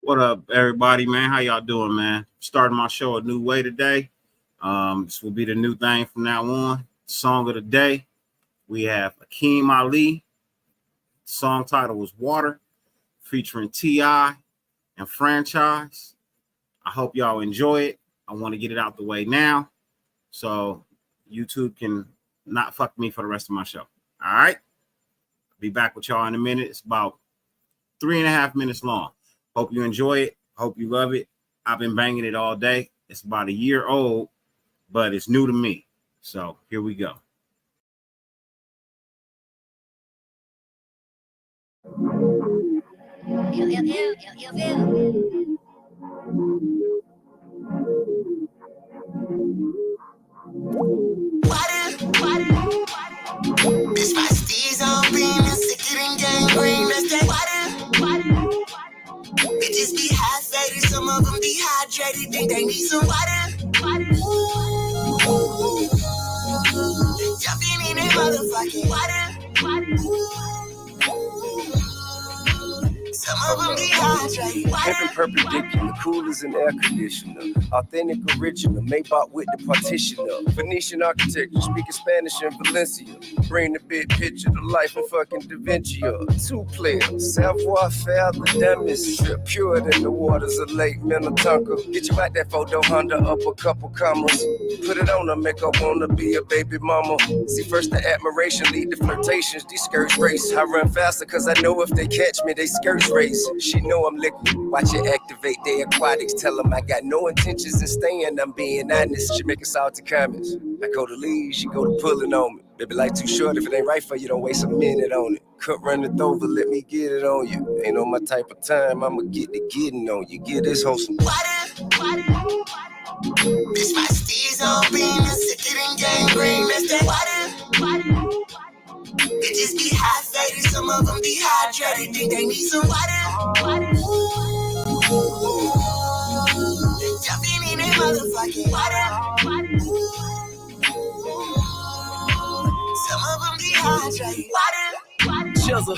What up, everybody, man? How y'all doing, man? Starting my show a new way today. This will be the new thing from now on. Song of the day. We have AKEEM Ali. Song title was Water, featuring T.I. and Franchise. I hope y'all enjoy it. I want to get it out the way now, so YouTube can not fuck me for the rest of my show. All right? Be back with y'all in a minute. It's about 3.5 minutes long. Hope you enjoy it. Hope you love it. I've been banging it all day. It's about a year old, but it's new to me. So here we go. This my steez on beam, sicker than gangrene. That's that water. Bitches be high faded, some of them dehydrated, think they need some water. Ooh. Jumping in that motherfucking water. Some of them dehydrated. Pimpin' perpendicular, cool as an air conditioner. Authentic original, Maybach with the partition up. Venetian architecture, speaking Spanish in Valencia. Bring the big picture to life and fucking Da Vinci up. 2 players, savoir faire, the damage. Purer than the waters of Lake Minnetonka. Get you out that photo Honda, up a couple commas. Put it on her, make her wanna be a baby mama. See, first the admiration, lead to flirtations. These skirts race. I run faster cause I know if they catch me, they skirts race. She know I'm liquid. Watch it activate their aquatics. Tell them I got no intentions in staying. I'm being honest. She making salty comments. I go to leave, she go to pulling on me. Baby, life too short. If it ain't right for you, don't waste a minute on it. Cut running over, let me get it on you. Ain't on my type of time. I'ma get the getting on you. Get this wholesome. Water. This my steez on beam, sicker than gangrene. That's that water. Bitches be high faded, some of them dehydrated, think they need some water. Ooh. Jumping in that motherfucking water. Some of them dehydrated. Water. Chisel.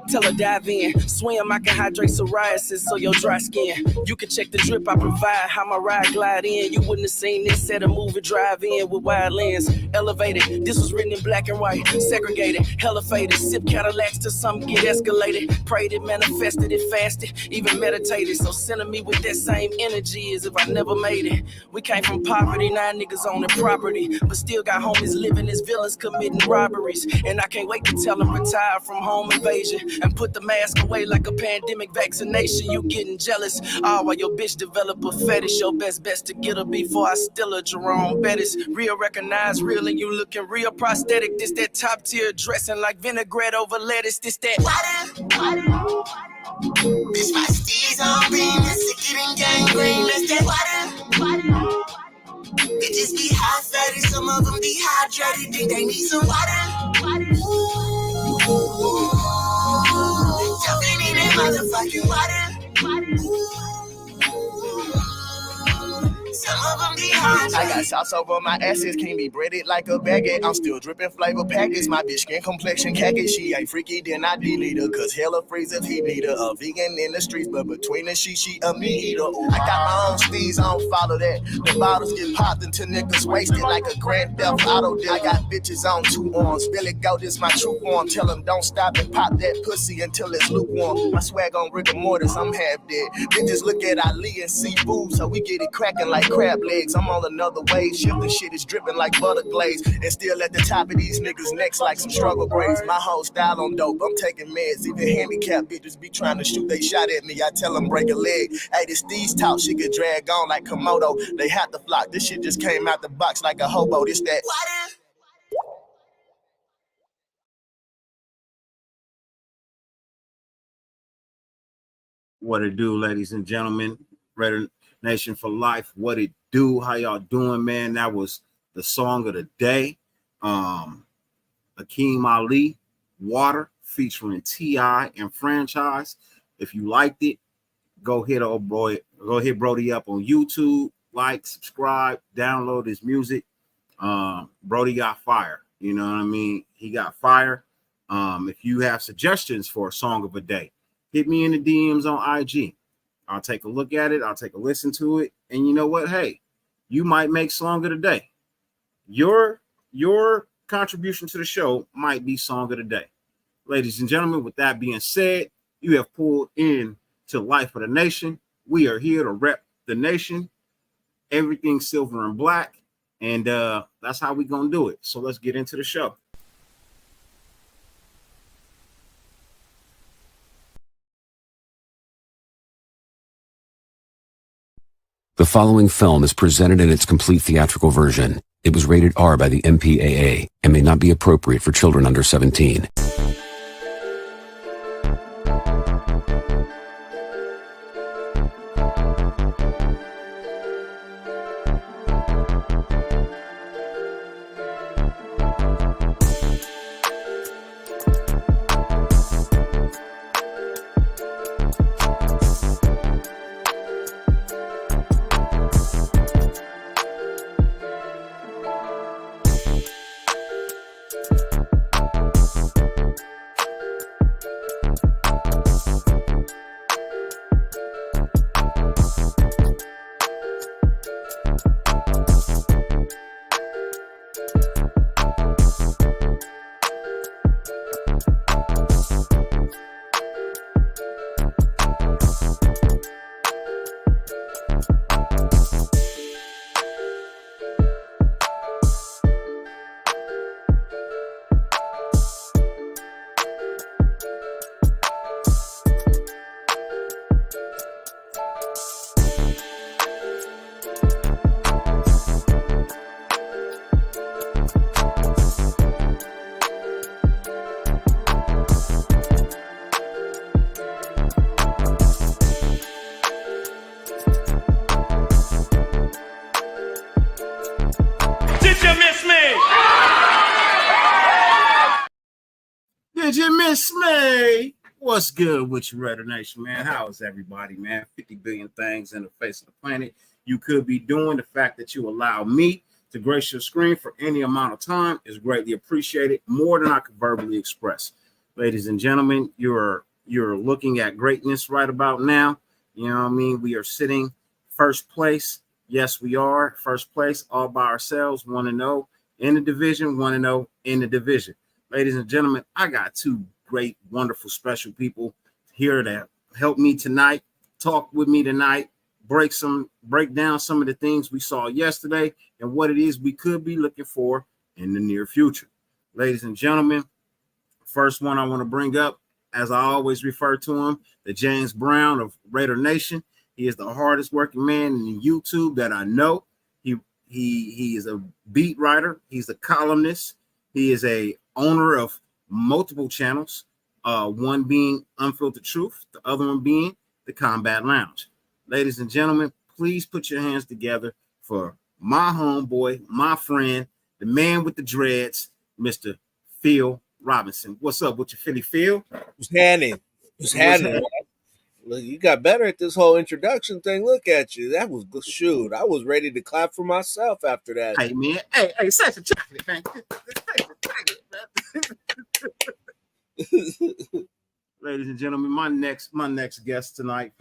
Tell her dive in, swim, I can hydrate psoriasis so your dry skin. You can check the drip I provide, how my ride glide in. You wouldn't have seen this at a movie drive in with wide lens. Elevated, this was written in black and white. Segregated, hella faded, sip Cadillacs till something get escalated. Prayed it, manifested it, fasted, even meditated. So sending me with that same energy as if I never made it. We came from poverty, 9 niggas owning property, but still got homies living as villains committing robberies. And I can't wait to tell them retire from home invasion and put the mask away like a pandemic vaccination. You getting jealous, all while your bitch develop a fetish. Your best to get her before I steal her. Jerome Bettis, real recognize real and you looking real prosthetic. This that top tier dressing like vinaigrette over lettuce. This that water. This my steez on beam, sicker than gangrene. That's that water. Bitches be high faded, some of them dehydrated, think they need some water. Ooh. Jumping in that motherfucking water. Some of them dehydrated. I got sauce over my asses, can't be breaded like a baguette. I'm still dripping flavor packets. My bitch skin complexion khaki. She ain't freaky, then I delete her. Cause hella freeze if he need her. A vegan in the streets, but between the she a meat eater. Ooh, I got my own steez, I don't follow that. The bottles get popped until niggas wasted like a Grand Theft Auto deal. I got bitches on 2 arms. Billy Goat is my true form. Tell them don't stop and pop that pussy until it's lukewarm. My swag on rigor mortis, I'm half dead. Bitches look at Ali and see boobs, so we get it cracking like crab legs. I'm on another wave, shifting shit is dripping like butter glaze. And still at the top of these niggas' necks like some struggle braids. My whole style on dope, I'm taking meds. Even handicapped bitches be trying to shoot, they shot at me. I tell them break a leg. Hey, this these talk, shit get dragged on like Komodo. They have to flock, this shit just came out the box like a hobo. This that water. What it do, ladies and gentlemen? Raider Nation for life. What it do? How y'all doing, man? That was the song of the day. AKEEM Ali, Water, featuring T.I. and Franchise. If you liked it, go hit Brody up on YouTube. Like, subscribe, download his music. Brody got fire. You know what I mean? He got fire. If you have suggestions for a song of a day, hit me in the DMs on IG. I'll take a look at it. I'll take a listen to it. And you know what? Hey, you might make song of the day. Your contribution to the show might be song of the day. Ladies and gentlemen, with that being said, you have pulled in to Life of the Nation. We are here to rep the nation. Everything silver and black. And that's how we're going to do it. So let's get into the show. The following film is presented in its complete theatrical version. It was rated R by the MPAA and may not be appropriate for children under 17. Did you miss me? What's good with you, Raider Nation, man? How is everybody, man? 50 billion things in the face of the planet you could be doing. The fact that you allow me to grace your screen for any amount of time is greatly appreciated, more than I could verbally express. Ladies and gentlemen, you're looking at greatness right about now. You know what I mean? We are sitting first place. Yes, we are first place all by ourselves, 1-0 in the division, 1-0 in the division. Ladies and gentlemen, I got two great, wonderful, special people here to help me tonight, talk with me tonight, break down some of the things we saw yesterday and what it is we could be looking for in the near future. Ladies and gentlemen, first one I want to bring up, as I always refer to him, the James Brown of Raider Nation. He is the hardest working man in YouTube that I know. He is a beat writer. He's a columnist. He is a owner of multiple channels, one being Unfiltered Truth, the other one being the Combat Lounge. Ladies and gentlemen, please put your hands together for my homeboy, my friend, the man with the dreads, Mr. Phil Robinson. What's up with your Philly Phil? What's happening? Look, you got better at this whole introduction thing. Look at you. That was good. Shoot, I was ready to clap for myself after that. Hey, man. Hey, such a chocolate, man. Ladies and gentlemen, my next guest tonight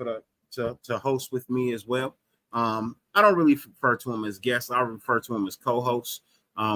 to host with me as well. I don't really refer to him as guest. I refer to him as co-host.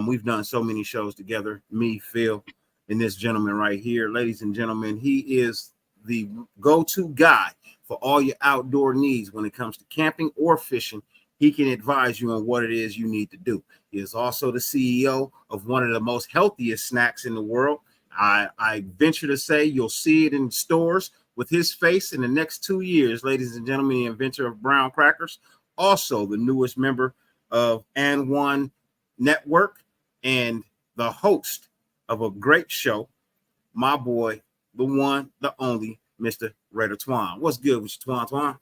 We've done so many shows together, me, Phil, and this gentleman right here. Ladies and gentlemen, he is the go-to guy for all your outdoor needs when it comes to camping or fishing. He can advise you on what it is you need to do. He is also the CEO of one of the most healthiest snacks in the world. I venture to say you'll see it in stores with his face in the next 2 years, ladies and gentlemen, the inventor of brown crackers, also the newest member of AKEEM Network and the host of a great show, my boy, the one, the only, Mr. Raider Twuan. What's good with you, Twuan?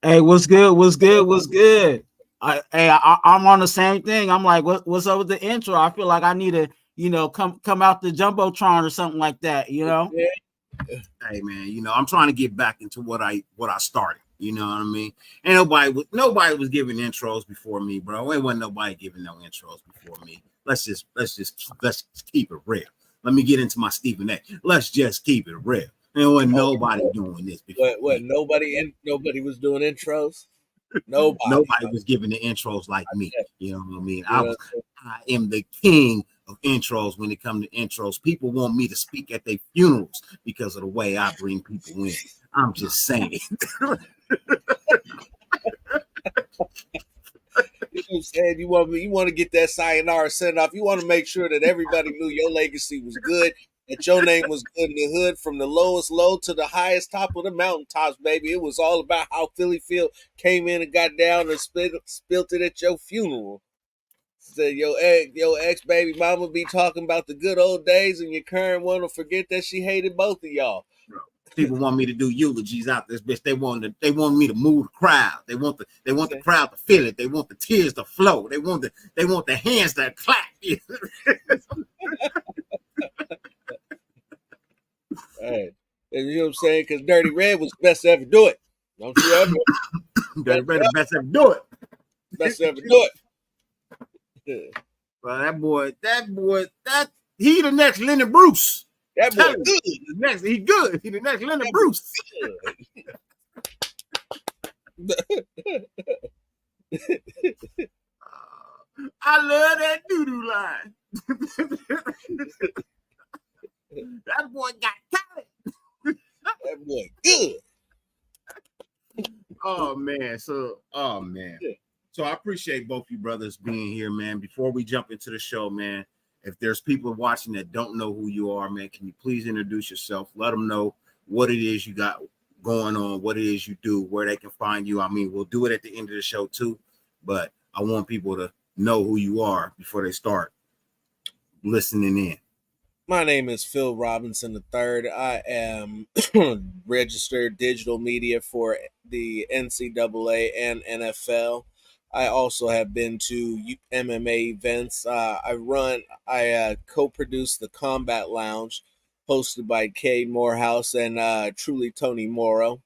Hey, what's good? What's good? What's good? I'm on the same thing. I'm like, what's up with the intro? I feel like I need to, come out the Jumbotron or something like that, Hey man, I'm trying to get back into what I started. You know what I mean? And nobody was giving intros before me, bro. It wasn't nobody giving no intros before me. Let's just keep it real. Let me get into my Stephen A. Let's just keep it real. There wasn't nobody doing this before. What? Nobody was doing intros. Nobody was giving the intros like me. You know what I mean? Yeah. I am the king of intros when it comes to intros. People want me to speak at their funerals because of the way I bring people in. I'm just saying. You know what I'm saying? You want to get that sayonara sent off. You want to make sure that everybody knew your legacy was good, that your name was good in the hood, from the lowest low to the highest top of the mountaintops, baby. It was all about how Philly Phil came in and got down and spilt it at your funeral. Said your ex baby mama be talking about the good old days, and your current one will forget that she hated both of y'all. People want me to do eulogies out this bitch. They want me to move the crowd. They want the crowd to feel it. They want the tears to flow. They want the hands to clap. Hey, you know what I'm saying? Because Dirty Red was best to ever do it. Don't you ever? Dirty Red the best to ever do it. Best to ever do it. Well, that he the next Lennon Bruce. That boy good. He good. He the next Lennon Bruce. I love that doo-doo line. That boy got talent. That boy good. Oh man. So I appreciate both you brothers being here, man. Before we jump into the show, man, if there's people watching that don't know who you are, man, can you please introduce yourself? Let them know what it is you got going on, what it is you do, where they can find you. I mean, we'll do it at the end of the show too, but I want people to know who you are before they start listening in. My name is Phil Robinson III. I am registered digital media for the NCAA and NFL. I also have been to MMA events. I co-produce the Combat Lounge, hosted by Kay Morehouse and Truly Tony Morrow.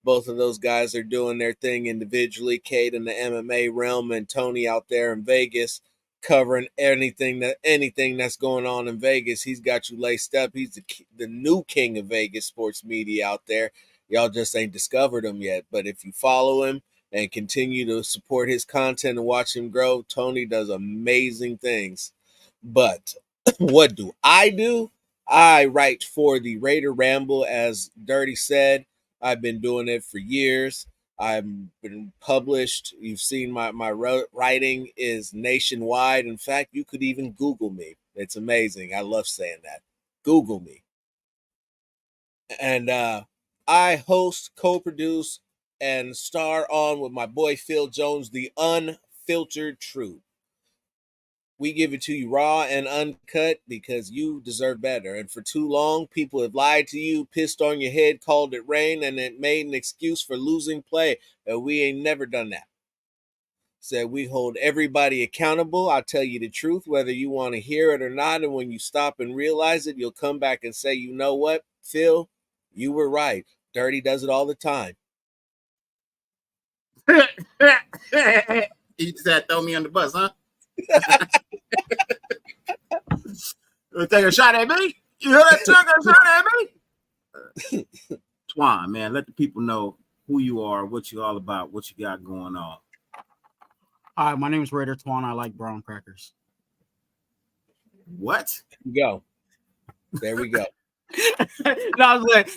Both of those guys are doing their thing individually. Kate in the MMA realm and Tony out there in Vegas, covering anything that's going on in Vegas. He's got you laced up. He's the new king of Vegas sports media out there. Y'all just ain't discovered him yet. But if you follow him and continue to support his content and watch him grow, Tony does amazing things. But what do? I write for the Raider Ramble, as Dirty said. I've been doing it for years. I've been published. You've seen my writing is nationwide. In fact, you could even Google me. It's amazing. I love saying that. Google me. And I host, co-produce, and star on with my boy Phil Jones, The Unfiltered Truth. We give it to you raw and uncut because you deserve better. And for too long, people have lied to you, pissed on your head, called it rain, and it made an excuse for losing play. And we ain't never done that. Said we hold everybody accountable. I'll tell you the truth, whether you want to hear it or not. And when you stop and realize it, you'll come back and say, you know what, Phil, you were right. Dirty does it all the time. You just had to throw me on the bus, huh? You take a shot at me? You heard that? Took a shot at me? Twuan, man, let the people know who you are, what you all about, what you got going on. Hi, my name is Raider Twuan. I like brown crackers. What? Go. There we go. No, I was like,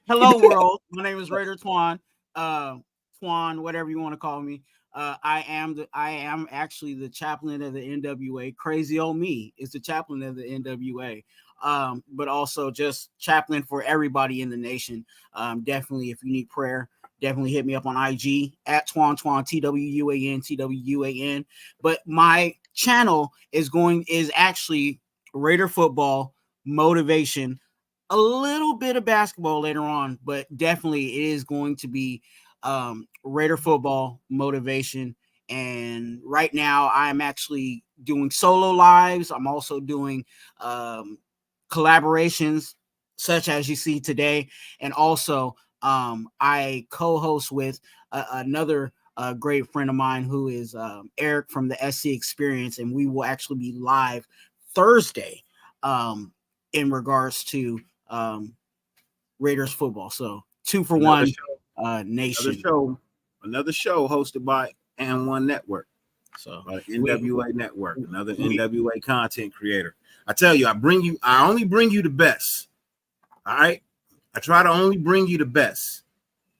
hello world. My name is Raider Twuan. Twuan, whatever you want to call me. I am actually the chaplain of the NWA. Crazy old me is the chaplain of the NWA. But also just chaplain for everybody in the nation. Definitely, if you need prayer, definitely hit me up on IG at Twuan, TWUAN. But my channel is actually Raider football motivation, a little bit of basketball later on, but definitely it is going to be Raider football motivation. And right now I'm actually doing solo lives. I'm also doing collaborations such as you see today, and also I co-host with another great friend of mine who is Eric from the SC Experience, and we will actually be live Thursday in regards to Raiders football. So 2 for 1 nation. Another show hosted by N1 Network. So NWA Network, another NWA content creator. I tell you, I only bring you the best. All right. I try to only bring you the best.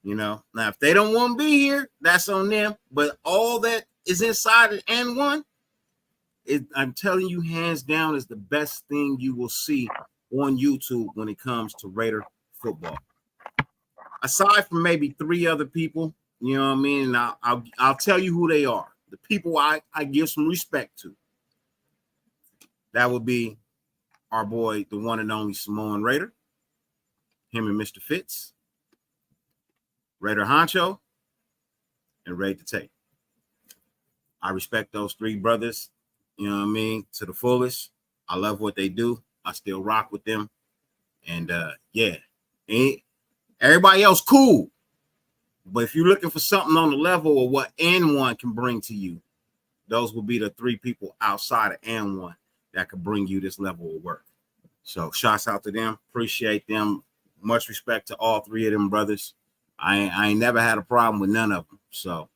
You know, now if they don't want to be here, that's on them. But all that is inside of N1, I'm telling you, hands down, is the best thing you will see on YouTube when it comes to Raider football. Aside from maybe 3 other people, you know what I mean? And I'll tell you who they are. The people I give some respect to. That would be our boy, the one and only Samoan Raider, him and Mr. Fitz, Raider Honcho, and Ray the Tape. I respect those 3 brothers, you know what I mean, to the fullest. I love what they do. I still rock with them. And yeah, everybody else cool. But if you're looking for something on the level of what N1 can bring to you, those will be the 3 people outside of N1 that could bring you this level of work. So shouts out to them. Appreciate them. Much respect to all 3 of them brothers. I ain't never had a problem with none of them. So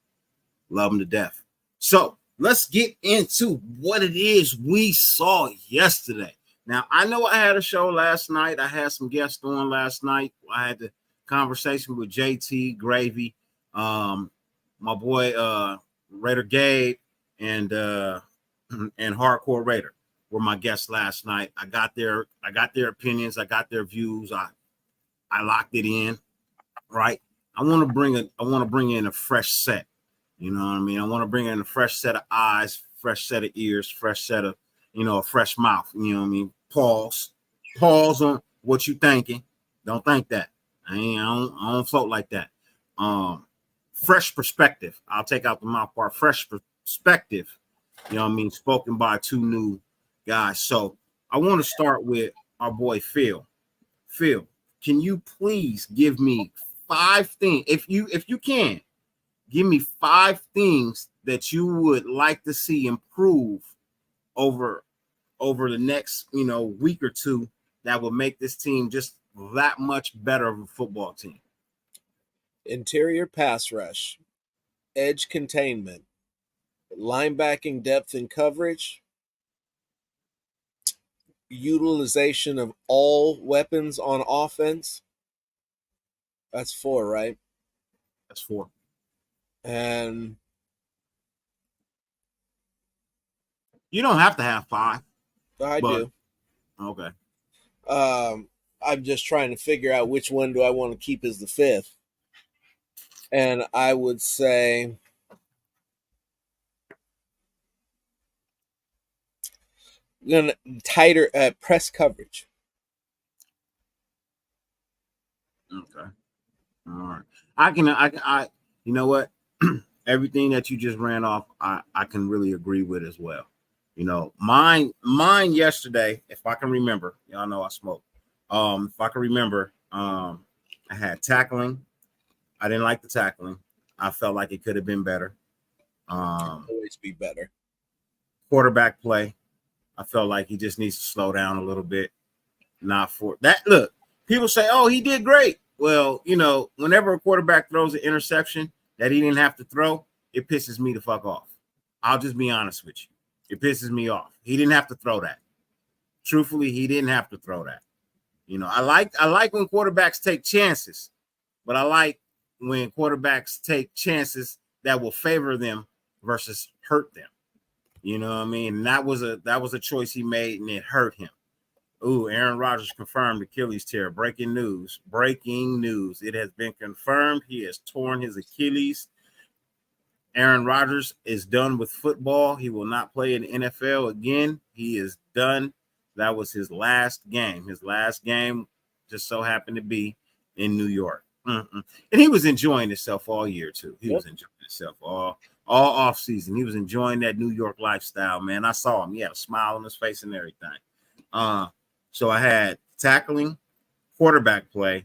love them to death. So let's get into what it is we saw yesterday. Now, I know I had a show last night. I had some guests on last night. I had the conversation with JT Gravy, my boy Raider Gabe, and Hardcore Raider were my guests last night. I got their opinions, I got their views. I locked it in, right? I want to bring in a fresh set. You know what I mean? I want to bring in a fresh set of eyes, fresh set of ears, fresh set of, a fresh mouth. You know what I mean? Pause on what you thinking. Don't think that. I don't float like that. Fresh perspective. I'll take out the mouth part. Fresh perspective. You know what I mean? Spoken by 2 new guys. So I want to start with our boy Phil. Phil, can you please give me 5 things, if you can, give me 5 things that you would like to see improve over the next, week or 2 that will make this team just that much better of a football team? Interior pass rush, edge containment, linebacking depth and coverage, utilization of all weapons on offense. That's 4, right? That's 4. And you don't have to have 5. I do. Okay. I'm just trying to figure out which one do I want to keep as the 5th. And I would say tighter press coverage. Okay. All right. I you know what? Everything that you just ran off, I can really agree with as well. Mine yesterday, if I can remember, y'all know I smoke. If I can remember, I had tackling. I didn't like the tackling. I felt like it could have been better. Always be better. Quarterback play. I felt like he just needs to slow down a little bit. Not for that. Look, people say, "Oh, he did great." Well, whenever a quarterback throws an interception that he didn't have to throw, it pisses me the fuck off. I'll just be honest with you. It pisses me off. He didn't have to throw that. Truthfully, he didn't have to throw that. I like when quarterbacks take chances, but I like when quarterbacks take chances that will favor them versus hurt them. You know what I mean? And that was a choice he made, and it hurt him. Ooh, Aaron Rodgers confirmed Achilles tear. Breaking news. It has been confirmed. He has torn his Achilles. Aaron Rodgers is done with football. He will not play in the NFL again. He is done. That was his last game. His last game just so happened to be in New York. And he was enjoying himself all year, too. He was enjoying himself all off season. He was enjoying that New York lifestyle, man. I saw him. He had a smile on his face and everything. So I had tackling, quarterback play,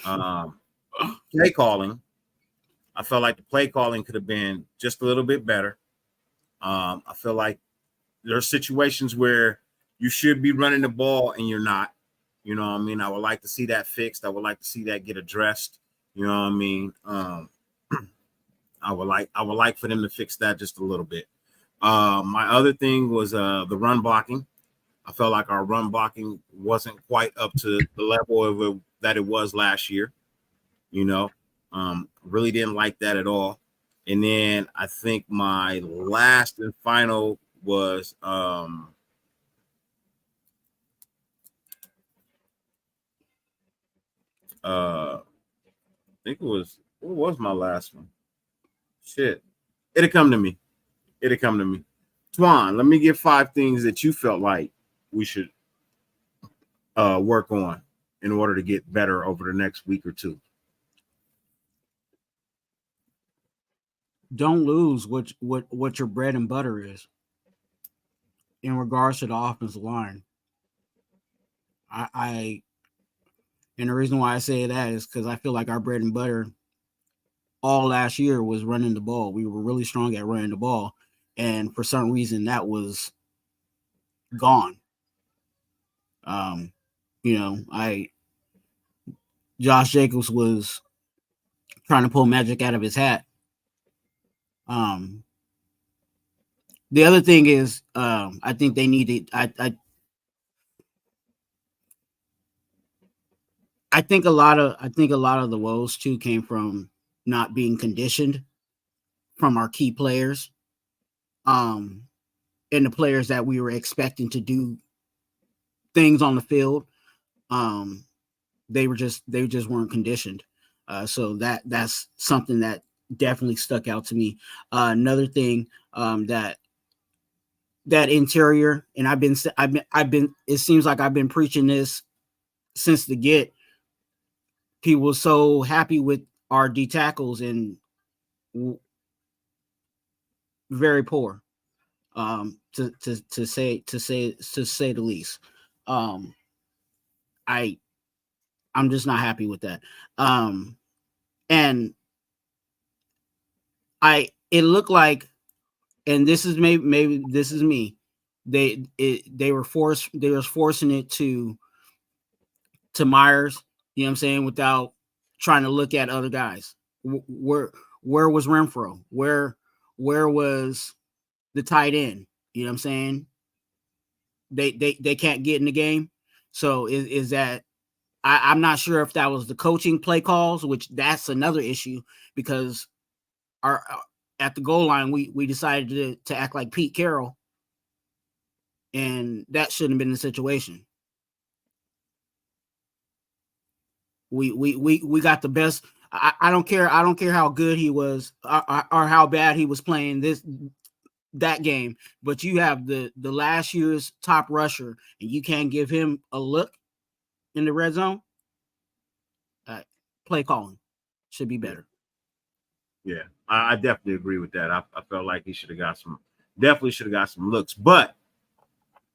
play calling. I felt like the play calling could have been just a little bit better. I feel like there are situations where you should be running the ball and you're not. You know what I mean? I would like to see that fixed. I would like to see that get addressed. You know what I mean? I would like for them to fix that just a little bit. My other thing was the run blocking. I felt like our run blocking wasn't quite up to the level that it was last year. You know, really didn't like that at all. And then I think my last and final was I think it was, what was my last one? Shit. It'll come to me. Twuan, let me get 5 things that you felt like we should work on in order to get better over the next week or two. Don't lose what your bread and butter is in regards to the offensive line. I and the reason why I say that is because I feel like our bread and butter all last year was running the ball. We were really strong at running the ball, and for some reason that was gone. Josh Jacobs was trying to pull magic out of his hat. The other thing is, I think they needed. I think a lot of the woes too came from not being conditioned from our key players, and the players that we were expecting to do things on the field. They just weren't conditioned. So that's something that definitely stuck out to me. Another thing that interior, and I've been. It seems like I've been preaching this since the get. People were so happy with our D tackles and very poor, to say the least. I'm just not happy with that. And it looked like, and this is maybe this is me. They were forcing it to Myers, you know what I'm saying, without trying to look at other guys. Where was Renfro? Where was the tight end? You know what I'm saying? They can't get in the game. So is that, I'm not sure if that was the coaching play calls, which that's another issue, because our at the goal line we decided to act like Pete Carroll, and that shouldn't have been the situation. We got the best. I don't care how good he was or how bad he was playing that game, but you have the last year's top rusher and you can't give him a look in the red zone. Play calling should be better. Yeah, I definitely agree with that. I felt like he should have got some looks, but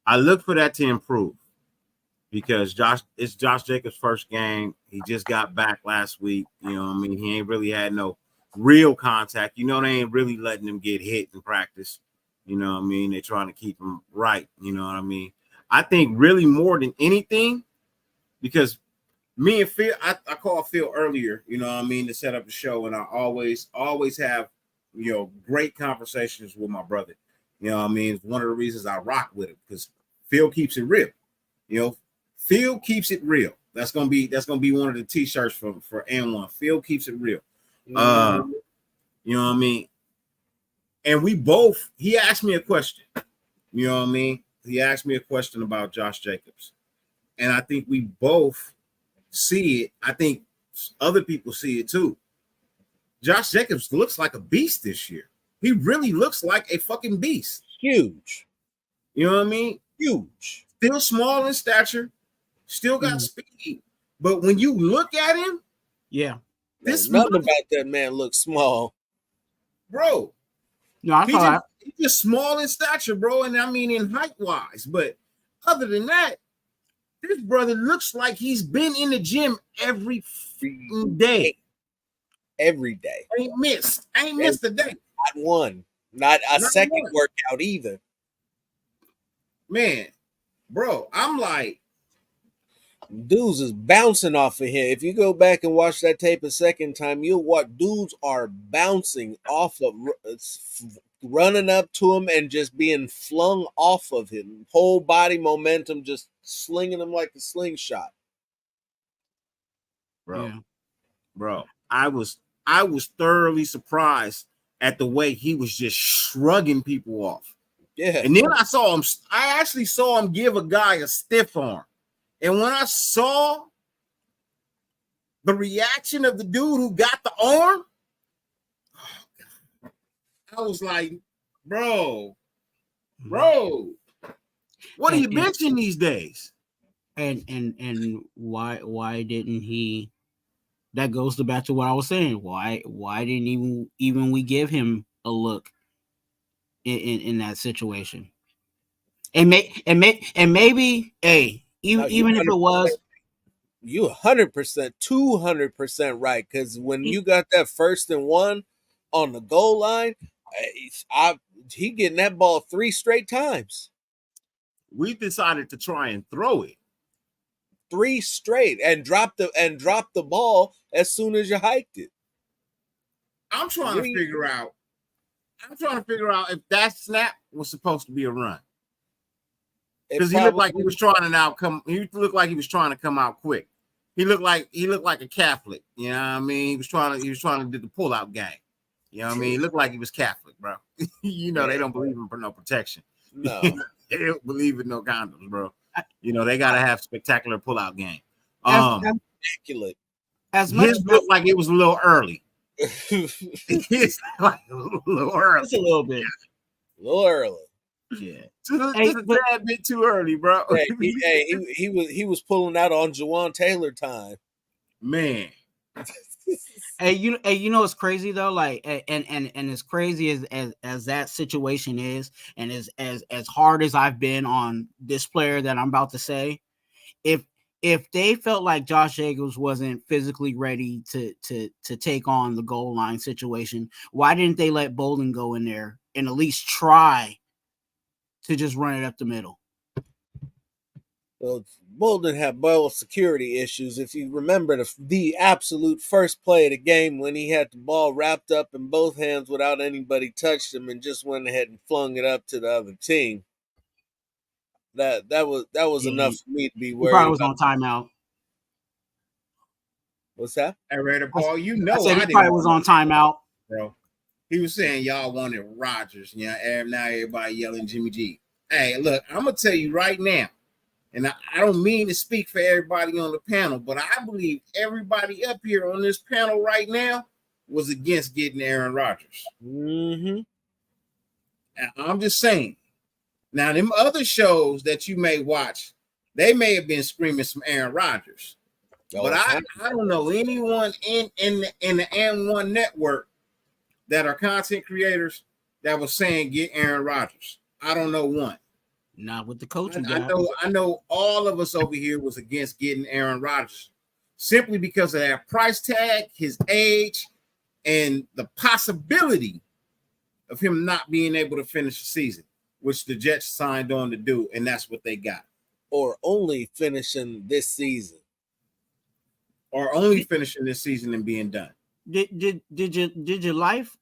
I look for that to improve, because it's Josh Jacobs' first game. He just got back last week. You know what I mean? He ain't really had no real contact. You know, they ain't really letting him get hit in practice. You know what I mean? They're trying to keep him right. You know what I mean? I think really more than anything, because me and Phil, I called Phil earlier, you know what I mean, to set up the show, and I always have, you know, great conversations with my brother. You know what I mean? It's one of the reasons I rock with him, because Phil keeps it real. You know, Phil keeps it real. That's gonna be one of the t-shirts for N1. Phil keeps it real. You know what I mean? And he asked me a question. You know what I mean? He asked me a question about Josh Jacobs. And I think we both see it. I think other people see it too. Josh Jacobs looks like a beast this year. He really looks like a fucking beast. Huge. You know what I mean? Huge. Still small in stature, still got speed. But when you look at him, yeah, nothing about that man looks small, bro. No, he's just small in stature, bro, and I mean in height wise. But other than that, this brother looks like he's been in the gym every day. Every day. Ain't missed a day. Not one. Not a second workout either. Man, bro, I'm like, Dudes is bouncing off of him. If you go back and watch that tape a second time, you'll watch dudes are bouncing off of, running up to him and just being flung off of him. Whole body momentum, just slinging him like a slingshot. Bro, I was thoroughly surprised at the way he was just shrugging people off. Yeah. And then I actually saw him give a guy a stiff arm. And when I saw the reaction of the dude who got the arm, I was like, bro, what are you benching these days? And why didn't he? That goes back to what I was saying. Why didn't even we give him a look in that situation? And maybe, hey, even if it was, you 100%, 200% right. Because when you got that 1st and 1 on the goal line, he getting that ball 3 straight times. We decided to try and throw it 3 straight and drop the ball as soon as you hiked it. I'm trying to figure out if that snap was supposed to be a run. Because he looked like he was trying to he looked like he was trying to come out quick. He looked like a Catholic. You know what I mean? He was trying to do the pull-out game. You know what I mean? He looked like he was Catholic, bro. You know, they don't believe in no protection. No. They don't believe in no condoms, bro. You know, they gotta have spectacular pull-out game. Immaculate. His looked like it was a little early. It's like a little early. Just a little bit. A little early. Yeah. Just a tad bit too early, bro. He was pulling out on Juwan Taylor time. Man. Hey, you know it's crazy though, like and as crazy as that situation is, and as hard as I've been on this player that I'm about to say, if they felt like Josh Jacobs wasn't physically ready to take on the goal line situation, why didn't they let Bolden go in there and at least try to just run it up the middle? Well, Bolden had ball security issues. If you remember the absolute first play of the game when he had the ball wrapped up in both hands without anybody touched him and just went ahead and flung it up to the other team. That was enough for me to be worried. He probably was on timeout. What's that? Hey, Raider Paul, you know I said he probably was on timeout, bro. He was saying y'all wanted Rodgers. You know, now everybody yelling Jimmy G. Hey, look, I'm gonna tell you right now, and I don't mean to speak for everybody on the panel, but I believe everybody up here on this panel right now was against getting Aaron Rodgers. Mm-hmm. And I'm just saying. Now, them other shows that you may watch, they may have been screaming some Aaron Rodgers. But I don't know anyone in the M1 network that are content creators that was saying get Aaron Rodgers. I don't know one. Not with the coaching. I know all of us over here was against getting Aaron Rodgers simply because of that price tag, his age, and the possibility of him not being able to finish the season, which the Jets signed on to do, and that's what they got. Or only finishing this season. Or only finishing this season and being done. Did your life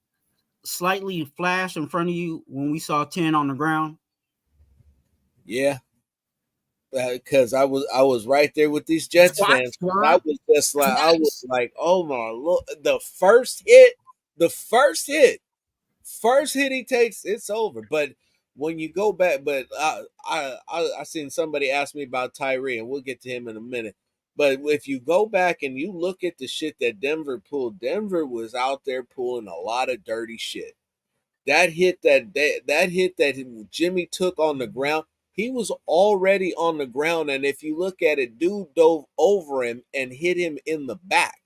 slightly flash in front of you when we saw 10 on the ground? Yeah. Because I was right there with these Jets fans. I was just like, oh my Lord. The first hit he takes, it's over. But when you go back, but I seen somebody ask me about Tyree, and we'll get to him in a minute. But if you go back and you look at the shit that Denver pulled, Denver was out there pulling a lot of dirty shit. That hit that Jimmy took on the ground, he was already on the ground, and if you look at it, dude dove over him and hit him in the back.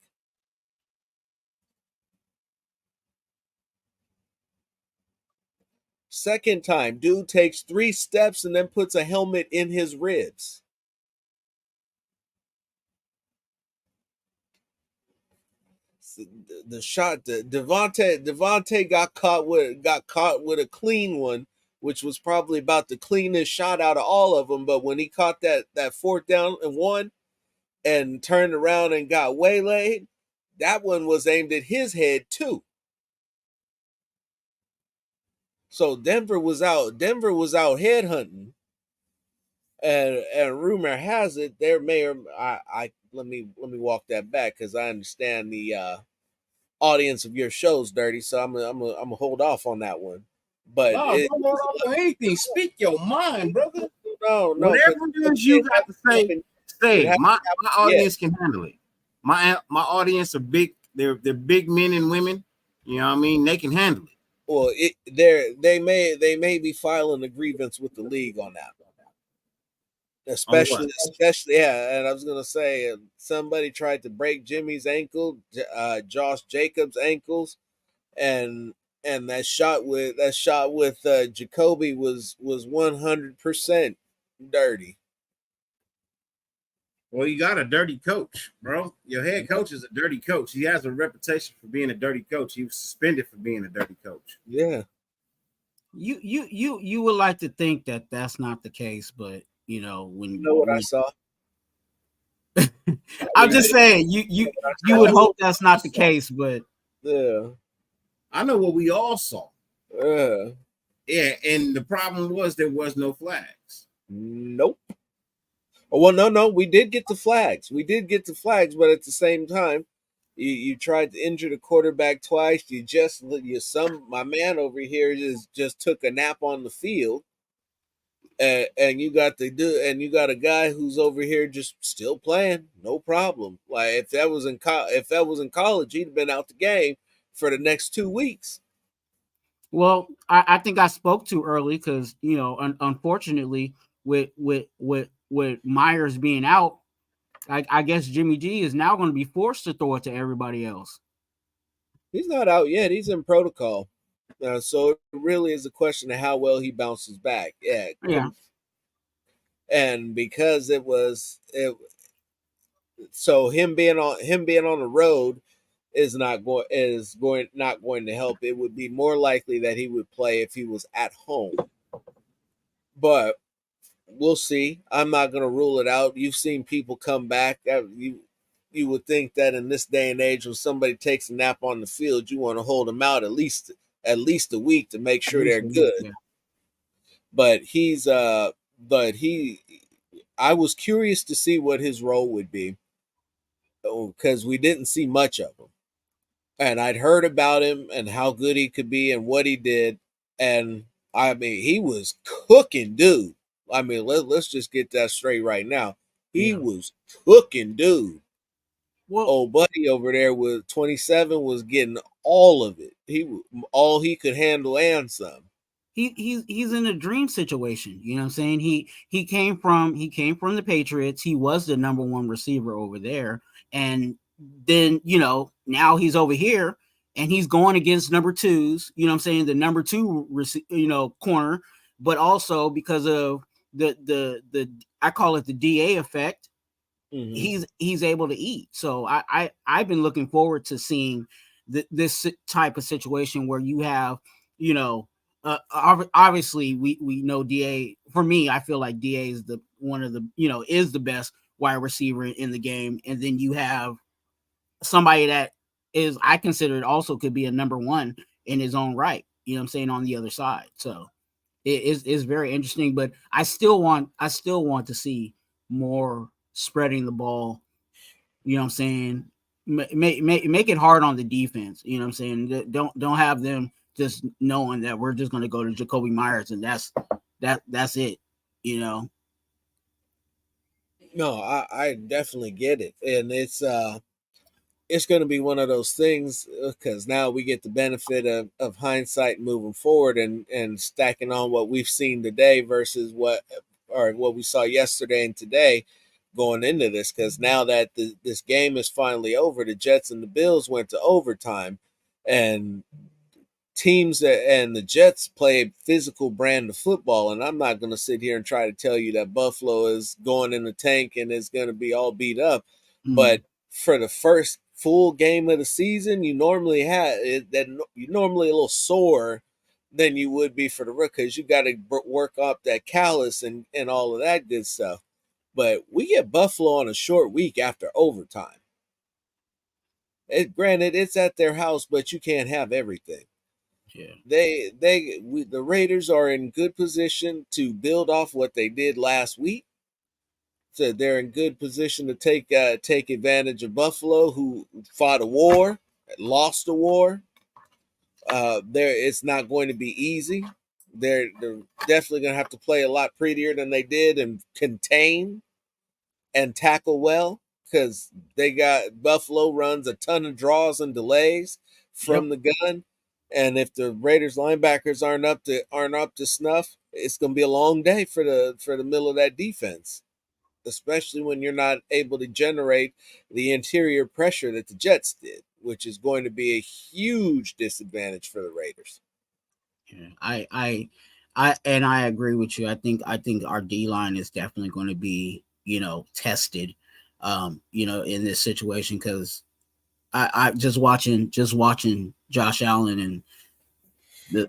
Second time, dude takes 3 steps and then puts a helmet in his ribs. The shot, Devontae got caught with a clean one, which was probably about the cleanest shot out of all of them. But when he caught that 4th down and 1, and turned around and got waylaid, that one was aimed at his head too. So Denver was out headhunting, and rumor has it there may or I let me walk that back because I understand the audience of your show's dirty, so I'm gonna hold off on that one. But No, don't hold off on anything. Speak your mind, brother. No, whatever it is you got to say, say. My audience can handle it. My audience are big. They're big men and women. You know what I mean? They can handle it. Well, they may be filing a grievance with the league on that. Especially, yeah. And I was gonna say, somebody tried to break Jimmy's ankle, Josh Jacobs' ankles, and that shot with Jacoby was 100% dirty. Well, you got a dirty coach, bro. Your head coach is a dirty coach. He has a reputation for being a dirty coach. He was suspended for being a dirty coach. Yeah. You would like to think that that's not the case, but you know what I saw. I'm just saying you would hope that's not the case, but yeah, I know what we all saw. Yeah, and the problem was there was no flags. Nope. Oh, well, no, we did get the flags. But at the same time, you tried to injure the quarterback twice. My man over here just took a nap on the field, and you got a guy who's over here just still playing, no problem. Like if that was in college, he'd have been out the game for the next 2 weeks. Well, I think I spoke too early because unfortunately with Myers being out, I guess Jimmy G is now going to be forced to throw it to everybody else. He's not out yet. He's in protocol. So it really is a question of how well he bounces back. Yeah. And because so him being on the road is not going to help. It would be more likely that he would play if he was at home. But we'll see. I'm not going to rule it out. You've seen people come back. You would think that in this day and age, when somebody takes a nap on the field, you want to hold them out at least a week to make sure they're good. Yeah. But I was curious to see what his role would be because we didn't see much of him. And I'd heard about him and how good he could be and what he did. And I mean, he was cooking dude. I mean, let's just get that straight right now. He was cooking dude. Well, old buddy over there with 27 was getting all of it. All he could handle and some. He's in a dream situation. You know what I'm saying? He came from the Patriots. He was the number one receiver over there. And then, now he's over here and he's going against number twos, you know what I'm saying? The number two, corner, but also because of the I call it the DA effect. Mm-hmm. He's able to eat. So I've been looking forward to seeing this type of situation where you have, obviously we know DA. For me, I feel like DA is is the best wide receiver in the game, and then you have somebody that is I consider it also could be a number one in his own right. You know what I'm saying, on the other side. So it is very interesting, but I still want to see more spreading the ball. You know what I'm saying? Make it hard on the defense. You know what I'm saying? Don't have them just knowing that we're just going to go to Jacoby Myers and that's it. No, I definitely get it, and it's going to be one of those things because now we get the benefit of hindsight moving forward and stacking on what we've seen today versus what we saw yesterday and today going into this, because now that this game is finally over, the Jets and the Bills went to overtime, and the Jets play a physical brand of football, and I'm not going to sit here and try to tell you that Buffalo is going in the tank and is going to be all beat up, but for the first full game of the season, you're normally a little sore than you would be for the rookie because you got to work up that callus and all of that good stuff. But we get Buffalo on a short week after overtime. Granted, it's at their house, but you can't have everything. Yeah. The Raiders are in good position to build off what they did last week. So they're in good position to take advantage of Buffalo, who fought a war, lost a war. It's not going to be easy. They're definitely going to have to play a lot prettier than they did and contain and tackle well, because they got Buffalo runs a ton of draws and delays from the gun, and if the Raiders linebackers aren't up to snuff, it's going to be a long day for the middle of that defense, especially when you're not able to generate the interior pressure that the Jets did, which is going to be a huge disadvantage for the Raiders. Yeah, I agree with you. I think our D line is definitely going to be, tested, in this situation, because I just watching Josh Allen and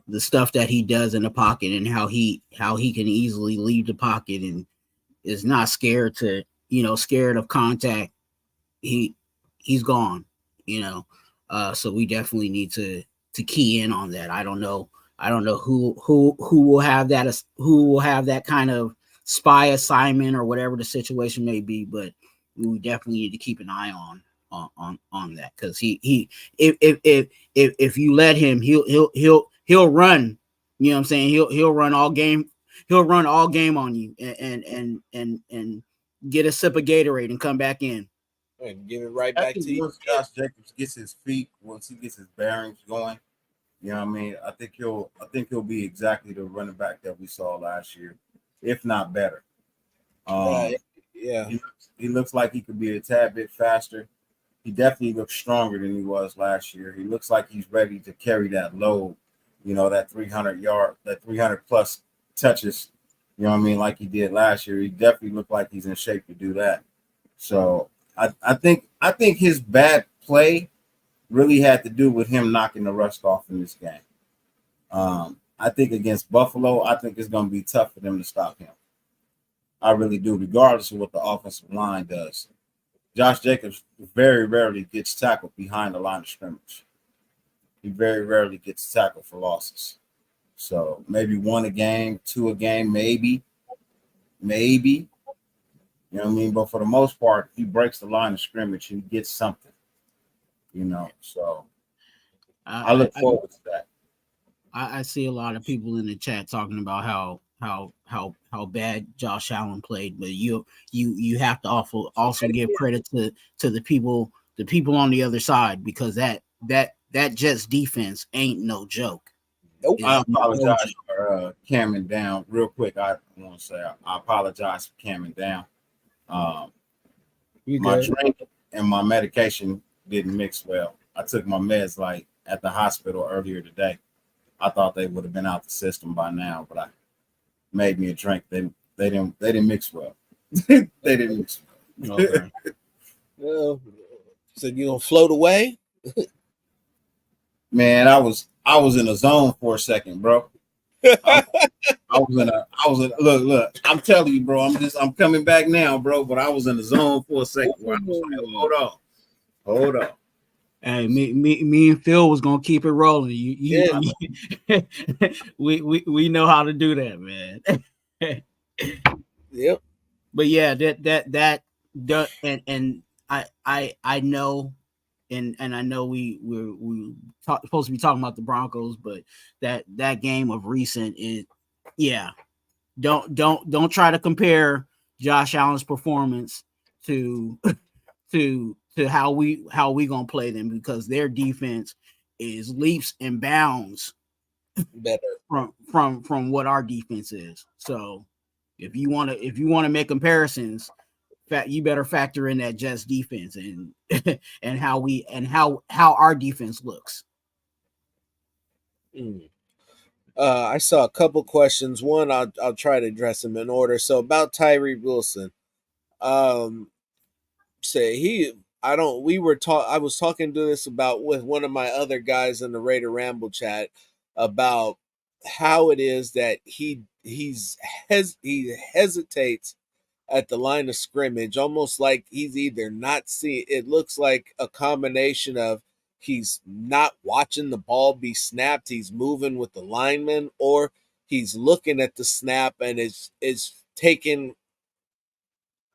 the stuff that he does in the pocket, and how he can easily leave the pocket and is not scared of contact. He's gone, so we definitely need to key in on that. I don't know who will have that kind of spy assignment or whatever the situation may be, but we definitely need to keep an eye on that, because if you let him, he'll run. You know what I'm saying? He'll run all game. He'll run all game on you and get a sip of Gatorade and come back in and give it right back to you. Once Josh Jacobs gets his feet, once he gets his bearings going, you know what I mean? I think he'll be exactly the running back that we saw last year, if not better. Yeah. He looks like he could be a tad bit faster. He definitely looks stronger than he was last year. He looks like he's ready to carry that load, that 300 plus touches, you know what I mean, like he did last year. He definitely looked like he's in shape to do that. So I think his bad play really had to do with him knocking the rust off in this game. I think against Buffalo, I think it's going to be tough for them to stop him. I really do, regardless of what the offensive line does. Josh Jacobs very rarely gets tackled behind the line of scrimmage. He very rarely gets tackled for losses. So maybe 1 a game, 2 a game, maybe. You know what I mean? But for the most part, he breaks the line of scrimmage. He gets something. So I look forward to that. I see a lot of people in the chat talking about how bad Josh Allen played, but you have to also give credit to the people on the other side, because that Jets defense ain't no joke. Nope. I apologize for camming down real quick. I want to say I apologize for camming down. My drink and my medication didn't mix well. I took my meds like at the hospital earlier today. I thought they would have been out the system by now, but I made me a drink. They didn't mix well. They didn't mix well. Okay. Well, so you gonna float away? Man, I was in a zone for a second, bro. I was in look, I'm telling you, bro, I'm coming back now, bro, but I was in the zone for a second where I was like, hold on. Hey, me and Phil was gonna keep it rolling. We know how to do that, man. Yep. But yeah, that and I know, and I know we're supposed to be talking about the Broncos, but that game of recent is, yeah. Don't try to compare Josh Allen's performance to how we gonna play them, because their defense is leaps and bounds better from what our defense is. So if you want to make comparisons, you better factor in that Jets defense and and how our defense looks. I saw a couple questions. One, I'll try to address them in order. So about Tyree Wilson, I was talking to this about with one of my other guys in the Raider Ramble chat about how it is that he hesitates at the line of scrimmage, almost like he's either not seeing. It looks like a combination of he's not watching the ball be snapped, he's moving with the lineman, or he's looking at the snap and is taking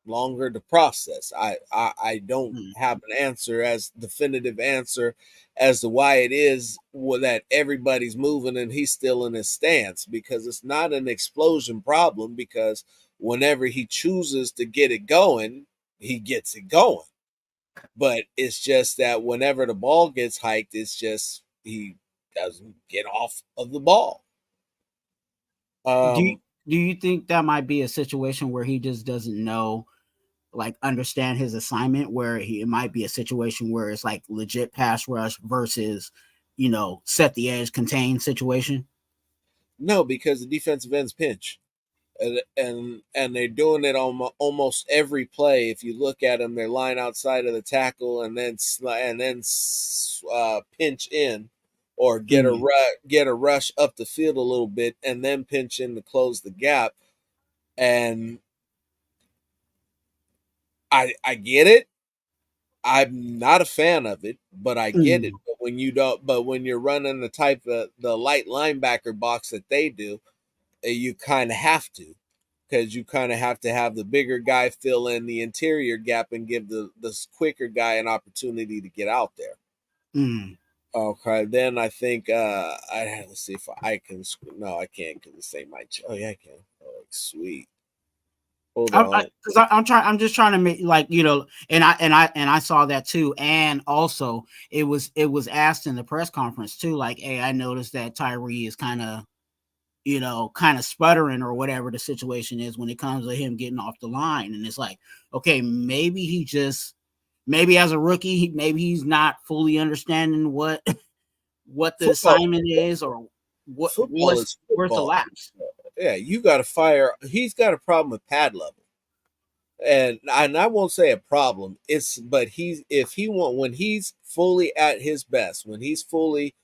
longer to process. I don't have an answer as definitive answer as to why it is that everybody's moving and he's still in his stance, because it's not an explosion problem, because whenever he chooses to get it going, he gets it going. But it's just that whenever the ball gets hiked, it's just he doesn't get off of the ball. Do you think that might be a situation where he just doesn't know, like, understand his assignment, where it might be a situation where it's like legit pass rush versus, set the edge, contain situation? No, because the defensive ends pinch. And they're doing it on almost every play. If you look at them, they're line outside of the tackle and then pinch in, or get a rush up the field a little bit and then pinch in to close the gap. And I get it. I'm not a fan of it, but I get it. But when you're running the type of the light linebacker box that they do, you kind of have to, because you kind of have to have the bigger guy fill in the interior gap and give the quicker guy an opportunity to get out there. Okay, then I think I have to see if I can. No, I can't, because this ain't my. Oh yeah, I can. Oh, sweet. Hold on. I'm just trying to make, and I saw that too. And also it was asked in the press conference too, like, hey, I noticed that Tyree is kind of sputtering, or whatever the situation is when it comes to him getting off the line. And it's like, okay, maybe as a rookie, maybe he's not fully understanding what the assignment is, or where's the lapse. Yeah, you got to fire. He's got a problem with pad level, and I won't say a problem. But when he's fully at his best, when he's fully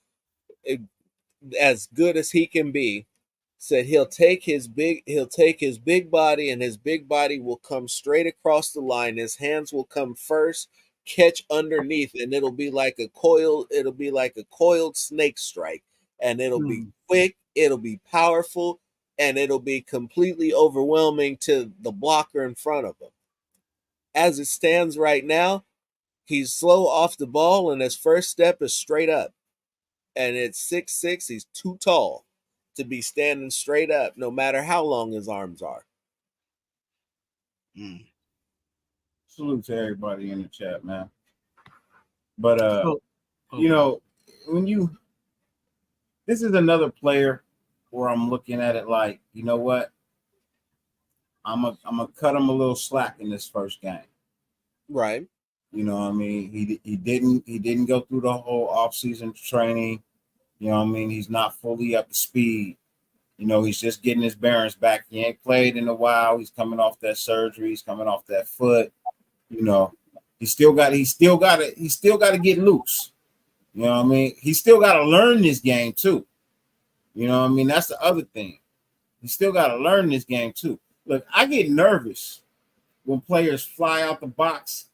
as good as he can be, said he'll take his big body, and his big body will come straight across the line. His hands will come first, catch underneath, and it'll be like a coiled snake strike, and it'll be quick, it'll be powerful, and it'll be completely overwhelming to the blocker in front of him. As it stands right now, he's slow off the ball, and his first step is straight up. And at 6'6", he's too tall to be standing straight up, no matter how long his arms are. Salute to everybody in the chat, man. But this is another player where I'm looking at it like, you know what? I'm gonna cut him a little slack in this first game. Right. You know what I mean? He didn't go through the whole offseason training. You know what I mean? He's not fully up to speed. He's just getting his bearings back. He ain't played in a while. He's coming off that surgery. He's coming off that foot. He still got to get loose. You know what I mean? He still got to learn this game too. You know what I mean? That's the other thing. He still got to learn this game too. Look, I get nervous when players fly out the box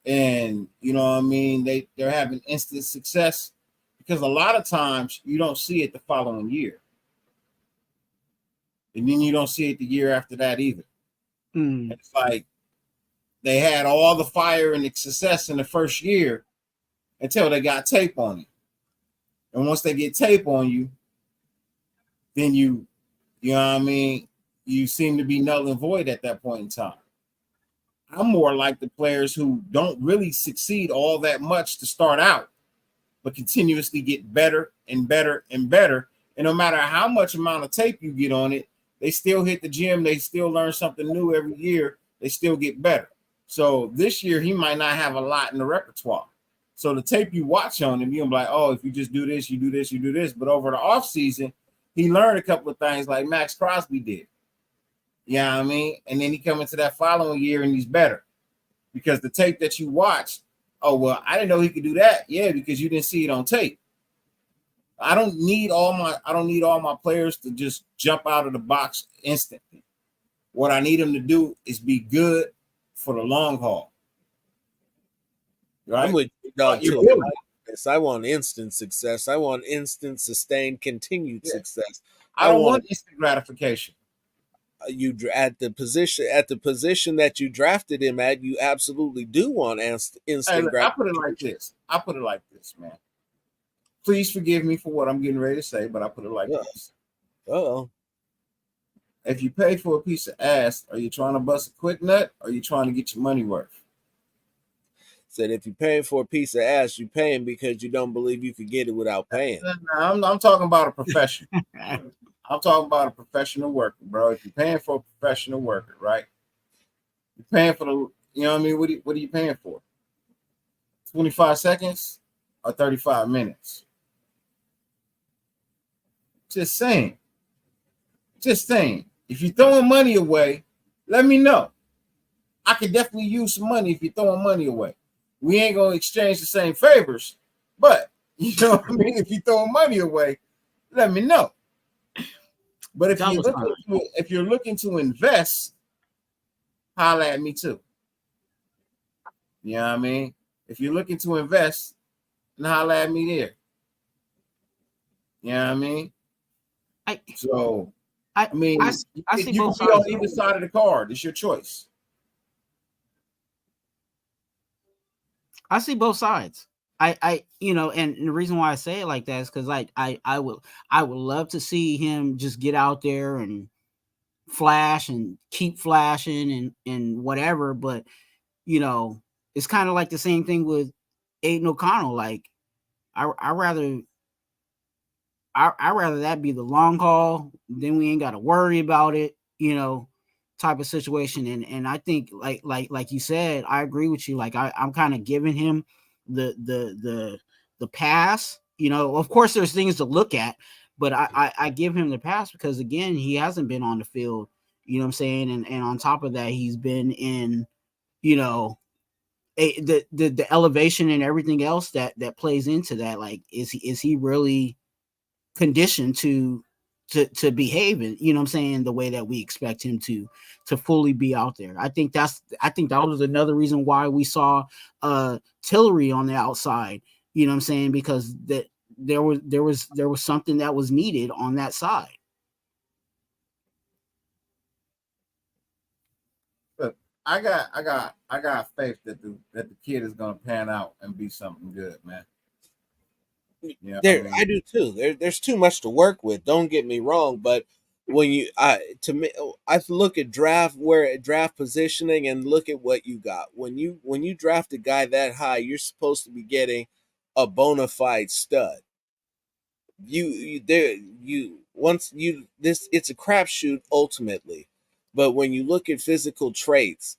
and, you know what I mean, they're having instant success, because a lot of times you don't see it the following year. And then you don't see it the year after that either. It's like they had all the fire and the success in the first year until they got tape on it. And once they get tape on you, then you know what I mean, you seem to be null and void at that point in time. I'm more like the players who don't really succeed all that much to start out, but continuously get better and better and better. And no matter how much amount of tape you get on it, they still hit the gym. They still learn something new every year. They still get better. So this year, he might not have a lot in the repertoire. So the tape you watch on him, you'll be like, oh, if you just do this, you do this, you do this. But over the offseason, he learned a couple of things like Max Crosby did. You know what I mean? And then he come into that following year and he's better. Because the tape that you watched, oh, well, I didn't know he could do that. Yeah, because you didn't see it on tape. I don't need all my players to just jump out of the box instantly. What I need him to do is be good for the long haul. Right? I'm with you, dog, You're too. building. I want instant success. I want instant, sustained, continued Yeah. success. I don't want instant gratification. You at the position that you drafted him at, you absolutely do want instant gratification. I put it like this, man. Please forgive me for what I'm getting ready to say, but I put it like this. Oh, if you pay for a piece of ass, are you trying to bust a quick nut or are you trying to get your money worth? Said if you're paying for a piece of ass, you're paying because you don't believe you could get it without paying. I'm talking about a professional. I'm talking about a professional worker, bro. If you're paying for a professional worker, right? You're paying for the, you know what I mean? What are you paying for? 25 seconds or 35 minutes? Just saying. If you're throwing money away, let me know. I could definitely use some money if you're throwing money away. We ain't going to exchange the same favors, but you know what I mean? If you're throwing money away, let me know. But if you're looking to invest, holla at me too. You know what I mean? If you're looking to invest, then holla at me there. You know what I mean? I see you can be on either side of the card. It's your choice. I see both sides. I you know, and the reason why I say it like that is because I would love to see him just get out there and flash and keep flashing and whatever, but you know, it's kind of like the same thing with Aiden O'Connell. Like I rather that be the long haul, then we ain't got to worry about it, you know, type of situation. And I think like you said, I agree with you. Like I'm kind of giving him the pass. You know, of course there's things to look at, but I give him the pass because again, he hasn't been on the field, you know what I'm saying? And on top of that, he's been in, you know, the elevation and everything else that plays into that. Like, is he really conditioned to behave in, you know what I'm saying, the way that we expect him to fully be out there? I think that was another reason why we saw Tillery on the outside, you know what I'm saying, because that there was something that was needed on that side. Look, I got faith that the kid is gonna pan out and be something good, man. Yeah, I do too. There's too much to work with. Don't get me wrong, but when I look at draft positioning and look at what you got. When you draft a guy that high, you're supposed to be getting a bona fide stud. It's a crapshoot ultimately, but when you look at physical traits,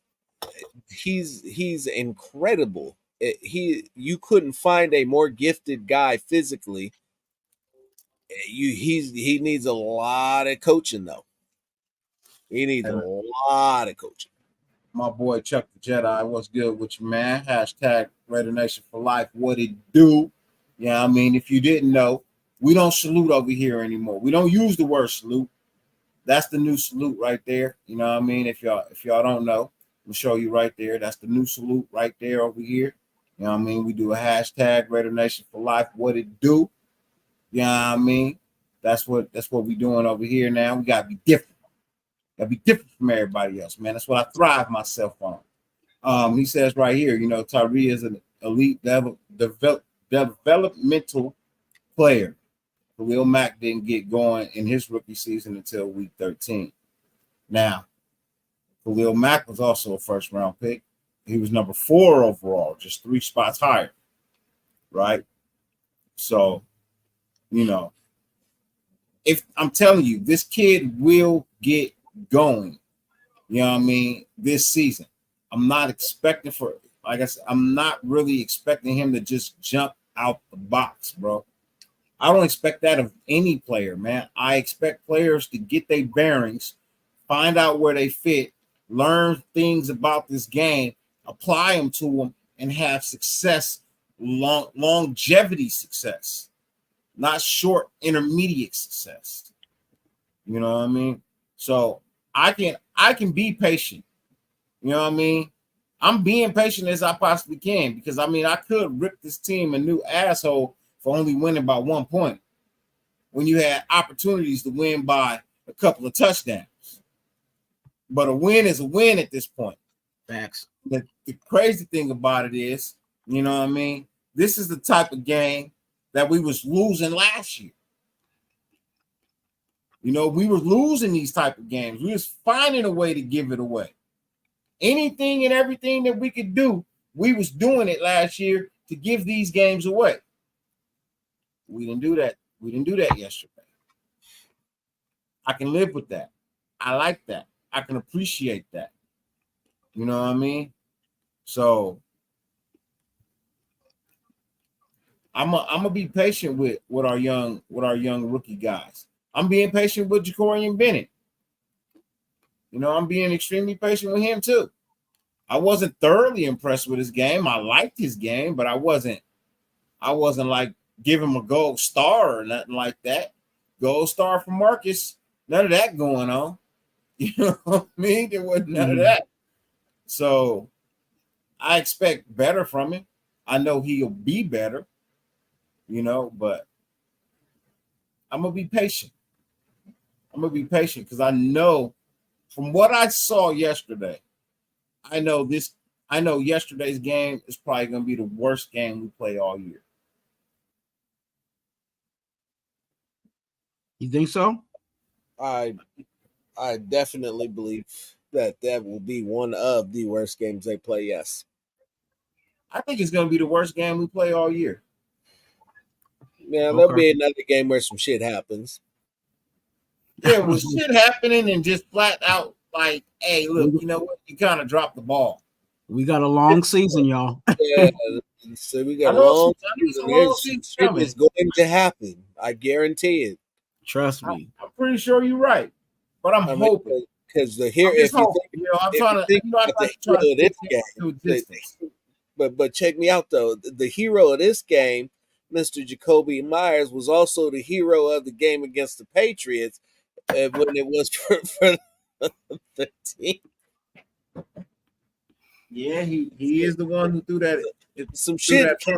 he's incredible. You couldn't find a more gifted guy physically. He needs a lot of coaching though. He needs a lot of coaching. My boy Chuck the Jedi, what's good with you, man? Hashtag Raider Nation for life. What it do? Yeah, I mean, if you didn't know, we don't salute over here anymore. We don't use the word salute. That's the new salute right there. You know what I mean? If y'all don't know, we'll show you right there. That's the new salute right there over here. You know what I mean? We do a hashtag Raider Nation for life. What it do? You know what I mean? That's what we doing over here now. We gotta be different. Gotta be different from everybody else, man. That's what I thrive myself on. He says right here, you know, Tyree is an elite developmental player. Khalil Mack didn't get going in his rookie season until week 13. Now, Khalil Mack was also a first-round pick. He was number 4 overall, just 3 spots higher, right? So, you know, if I'm telling you, this kid will get going, you know what I mean, this season. I'm not expecting like I said, I'm not really expecting him to just jump out the box, bro. I don't expect that of any player, man. I expect players to get their bearings, find out where they fit, learn things about this game, apply them to them, and have success, longevity success, not short, intermediate success. You know what I mean? So I can be patient. You know what I mean? I'm being patient as I possibly can because I mean I could rip this team a new asshole for only winning by 1 point when you had opportunities to win by a couple of touchdowns. But a win is a win at this point. Facts. The crazy thing about it is, you know what I mean? This is the type of game that we was losing last year. You know, we were losing these type of games. We was finding a way to give it away. Anything and everything that we could do, we was doing it last year to give these games away. We didn't do that. We didn't do that yesterday. I can live with that. I like that. I can appreciate that. You know what I mean? So I'm gonna be patient with our young rookie guys. I'm being patient with Jacorian Bennett. You know, I'm being extremely patient with him too. I wasn't thoroughly impressed with his game. I liked his game, but I wasn't like give him a gold star or nothing like that. Gold star for Marcus. None of that going on. You know what I mean? There wasn't none of that. So I expect better from him. I know he'll be better, you know, but I'm gonna be patient. I'm gonna be patient because I know from what I saw yesterday, I know yesterday's game is probably gonna be the worst game we play all year. You think so? I definitely believe that will be one of the worst games they play. Yes, I think it's gonna be the worst game we play all year. Yeah, there'll be another game where some shit happens. Yeah, with shit happening and just flat out like, hey, look, you know what? You kind of dropped the ball. We got a long season, y'all. Yeah, so we got a long season. Shit is going to happen. I guarantee it. Trust me. I'm pretty sure you're right, but I'm hoping because the hero. If you think, I'm trying to, you know, I'm trying to get this game. But check me out though. The hero of this game, Mr. Jacoby Myers, was also the hero of the game against the Patriots when it was for the team. Yeah, he is the one who threw that. Some shit can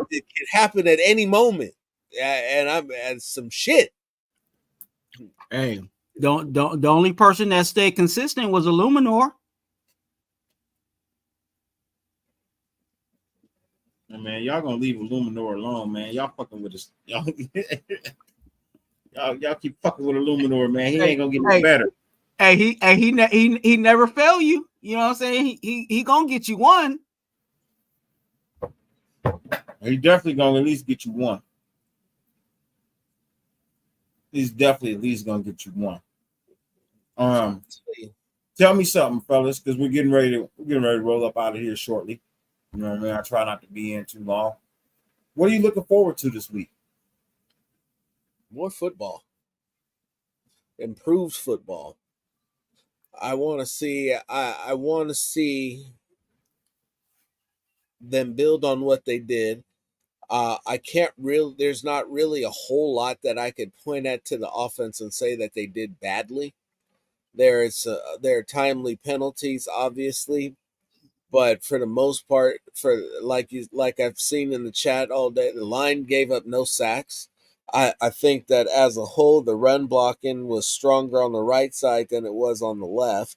happen at any moment, and some shit. Hey, the only person that stayed consistent was Illuminor. Man, y'all gonna leave Illuminor alone, man. Y'all fucking with us. Y'all keep fucking with Illuminor, man. He ain't gonna get no better. Hey, he never fail you. You know what I'm saying? He gonna get you one. He definitely gonna at least get you one. He's definitely at least gonna get you one. Tell me something, fellas, because we're getting ready to roll up out of here shortly. You know what I mean? I try not to be in too long. What are you looking forward to this week? More football. Improved football. I want to see. I want to see them build on what they did. I can't really. There's not really a whole lot that I could point at to the offense and say that they did badly. There are timely penalties, obviously, but for the most part, like I've seen in the chat all day, the line gave up no sacks. I think that as a whole, the run blocking was stronger on the right side than it was on the left,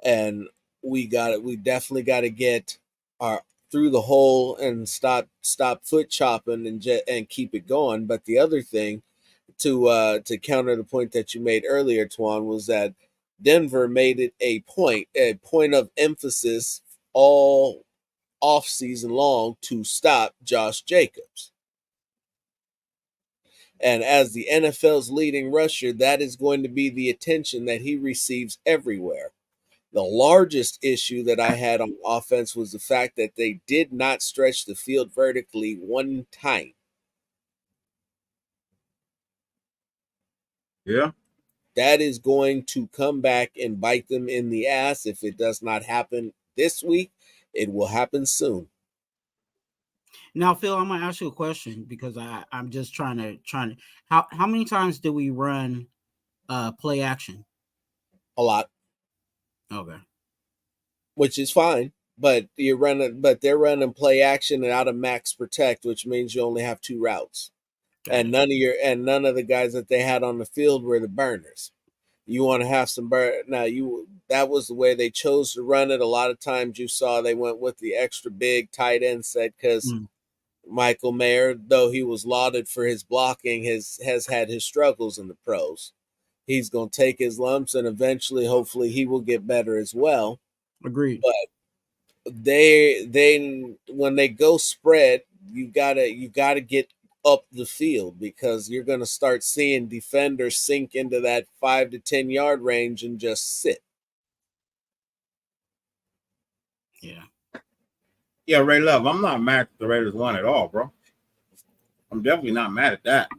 and we definitely got to get our through the hole and stop foot chopping and keep it going. But the other thing to counter the point that you made earlier, Twuan, was that Denver made it a point of emphasis all off season long to stop Josh Jacobs. And as the NFL's leading rusher, that is going to be the attention that he receives everywhere. The largest issue that I had on offense was the fact that they did not stretch the field vertically one time. Yeah. That is going to come back and bite them in the ass. If it does not happen this week, it will happen soon. Now, Phil, I'm gonna ask you a question because I'm just trying to how many times do we run play action? A lot. Okay. which is fine. But they're running play action and out of max protect, which means you only have 2 routes. And none of the guys that they had on the field were the burners. You want to have some burn. Now that was the way they chose to run it. A lot of times you saw they went with the extra big tight end set because Michael Mayer, though he was lauded for his blocking, has had his struggles in the pros. He's going to take his lumps, and eventually, hopefully, he will get better as well. Agreed. But they when they go spread, you gotta get up the field, because you're going to start seeing defenders sink into that 5 to 10 yard range and just sit. Yeah, Ray Love, I'm not mad that the Raiders won at all, bro. I'm definitely not mad at that.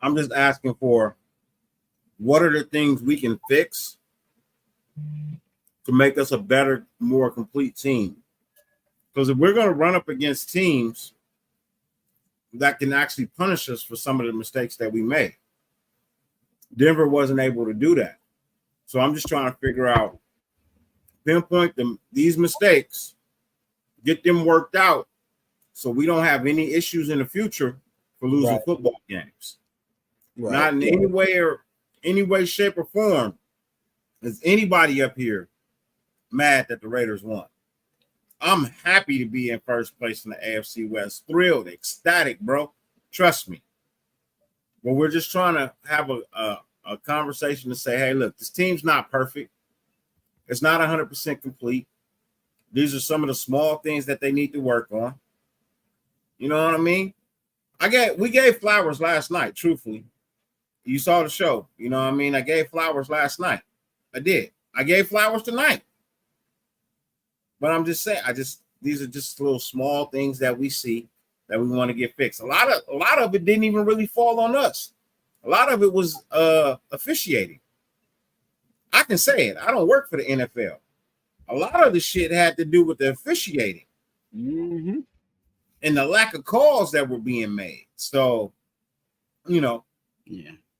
I'm just asking for what are the things we can fix to make us a better, more complete team. Because if we're going to run up against teams that can actually punish us for some of the mistakes that we made, Denver wasn't able to do that. So I'm just trying to figure out, pinpoint these mistakes, get them worked out so we don't have any issues in the future for losing football games. Right. Not in any way, shape, or form is anybody up here mad that the Raiders won. I'm happy to be in first place in the AFC West. Thrilled, ecstatic, bro. Trust me. But we're just trying to have a conversation to say, hey, look, this team's not perfect. It's not 100% complete. These are some of the small things that they need to work on. You know what I mean? We gave flowers last night, truthfully. You saw the show. You know what I mean? I gave flowers last night. I did. I gave flowers tonight. But I'm just saying, these are just little small things that we see that we want to get fixed. A lot of it didn't even really fall on us. A lot of it was officiating. I can say it. I don't work for the NFL. A lot of the shit had to do with the officiating and the lack of calls that were being made. So,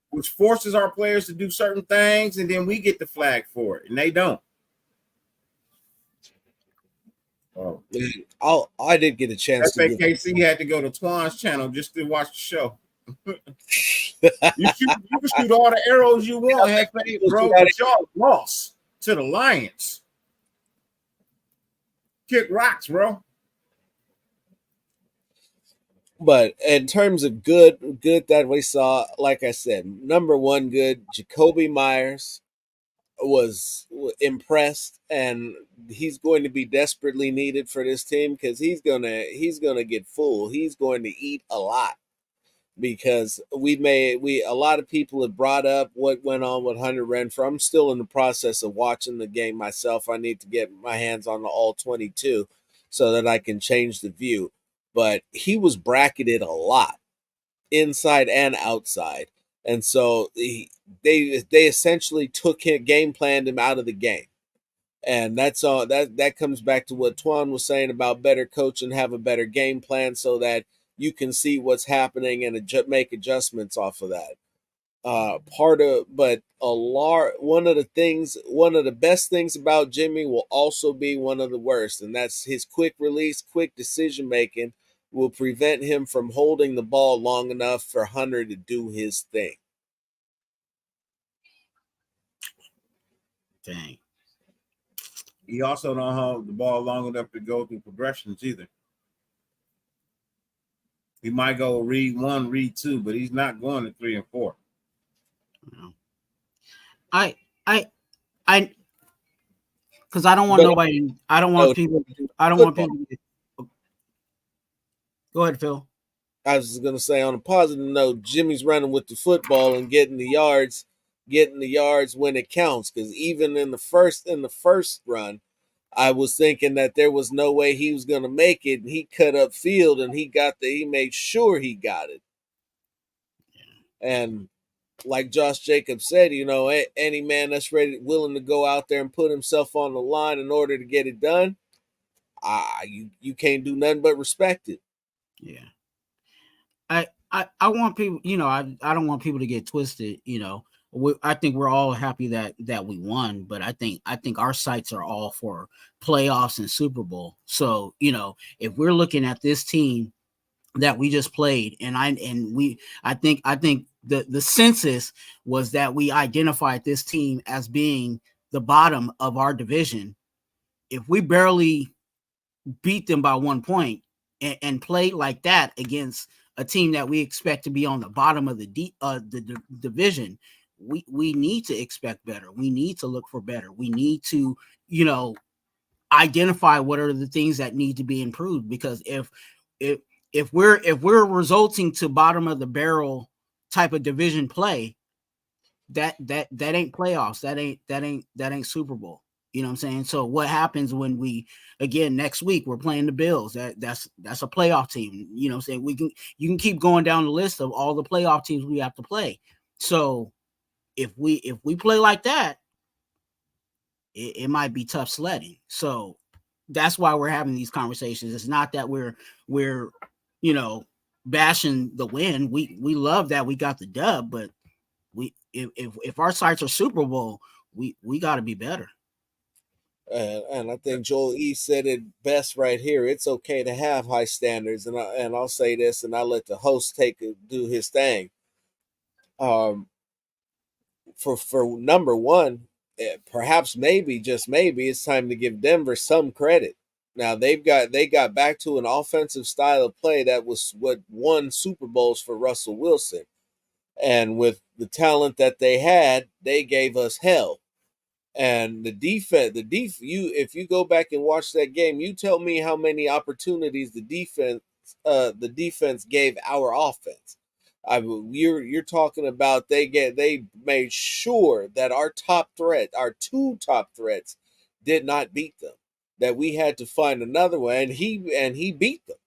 which forces our players to do certain things, and then we get the flag for it, and they don't. Oh, I did get a chance to. KC had to go to Twuan's channel just to watch the show. You can shoot all the arrows you want, bro, but y'all lost to the Lions. Kick rocks, bro. But in terms of good that we saw, like I said, number one good, Jacoby Myers was impressed, and he's going to be desperately needed for this team because he's gonna get full. He's going to eat a lot, because a lot of people have brought up what went on with Hunter Renfrow. I'm still in the process of watching the game myself. I need to get my hands on the all 22 so that I can change the view. But he was bracketed a lot, inside and outside. And so they essentially took him, game planned him out of the game. And that's all that comes back to what Twuan was saying about better coaching, have a better game plan so that you can see what's happening and make adjustments off of that. One of the best things about Jimmy will also be one of the worst, and that's his quick release, quick decision making will prevent him from holding the ball long enough for Hunter to do his thing. Dang. He also don't hold the ball long enough to go through progressions either. He might go read 1, read 2, but he's not going to 3 and 4. Because I don't want nobody. I don't want people. I don't want people. Go ahead, Phil. I was going to say, on a positive note, Jimmy's running with the football and getting the yards when it counts. Because even in the first run, I was thinking that there was no way he was going to make it. And he cut up field and he made sure he got it. And like Josh Jacobs said, any man that's willing to go out there and put himself on the line in order to get it done, you can't do nothing but respect it. Yeah. I want people, I don't want people to get twisted, I think we're all happy that we won, but I think our sights are all for playoffs and Super Bowl. So, you know, if we're looking at this team that we just played, I think the census was that we identified this team as being the bottom of our division. If we barely beat them by 1 point and play like that against a team that we expect to be on the bottom of the division, we need to expect better. We need to look for better. We need to, you know, identify what are the things that need to be improved, because if we're resulting to bottom of the barrel type of division play, that ain't playoffs. That ain't Super Bowl. You know what I'm saying? So what happens when we, again, next week we're playing the Bills? That's a playoff team. You know what I'm saying? You can keep going down the list of all the playoff teams we have to play. So if we play like that, it might be tough sledding. So that's why we're having these conversations. It's not that we're you know, bashing the win. We love that we got the dub, but if our sights are Super Bowl, we got to be better. And I think Joel E said it best right here. It's okay to have high standards, and I'll say this, and I'll let the host do his thing. For number one, perhaps maybe just maybe it's time to give Denver some credit. Now they got back to an offensive style of play that was what won Super Bowls for Russell Wilson, and with the talent that they had, they gave us hell. And if you go back and watch that game, you tell me how many opportunities the defense gave our offense. You're talking about they made sure that our two top threats did not beat them, that we had to find another one, and he beat them.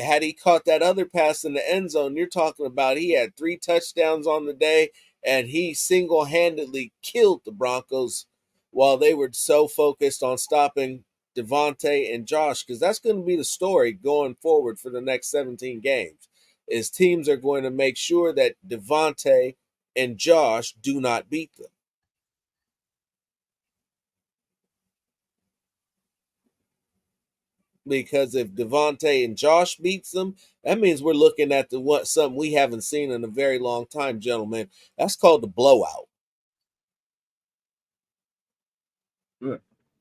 Had he caught that other pass in the end zone, you're talking about he had 3 touchdowns on the day, and he single-handedly killed the Broncos while they were so focused on stopping Devontae and Josh, because that's going to be the story going forward for the next 17 games, is teams are going to make sure that Devontae and Josh do not beat them. Because if Devontae and Josh beats them, that means we're looking at something we haven't seen in a very long time, gentlemen. That's called the blowout. Good.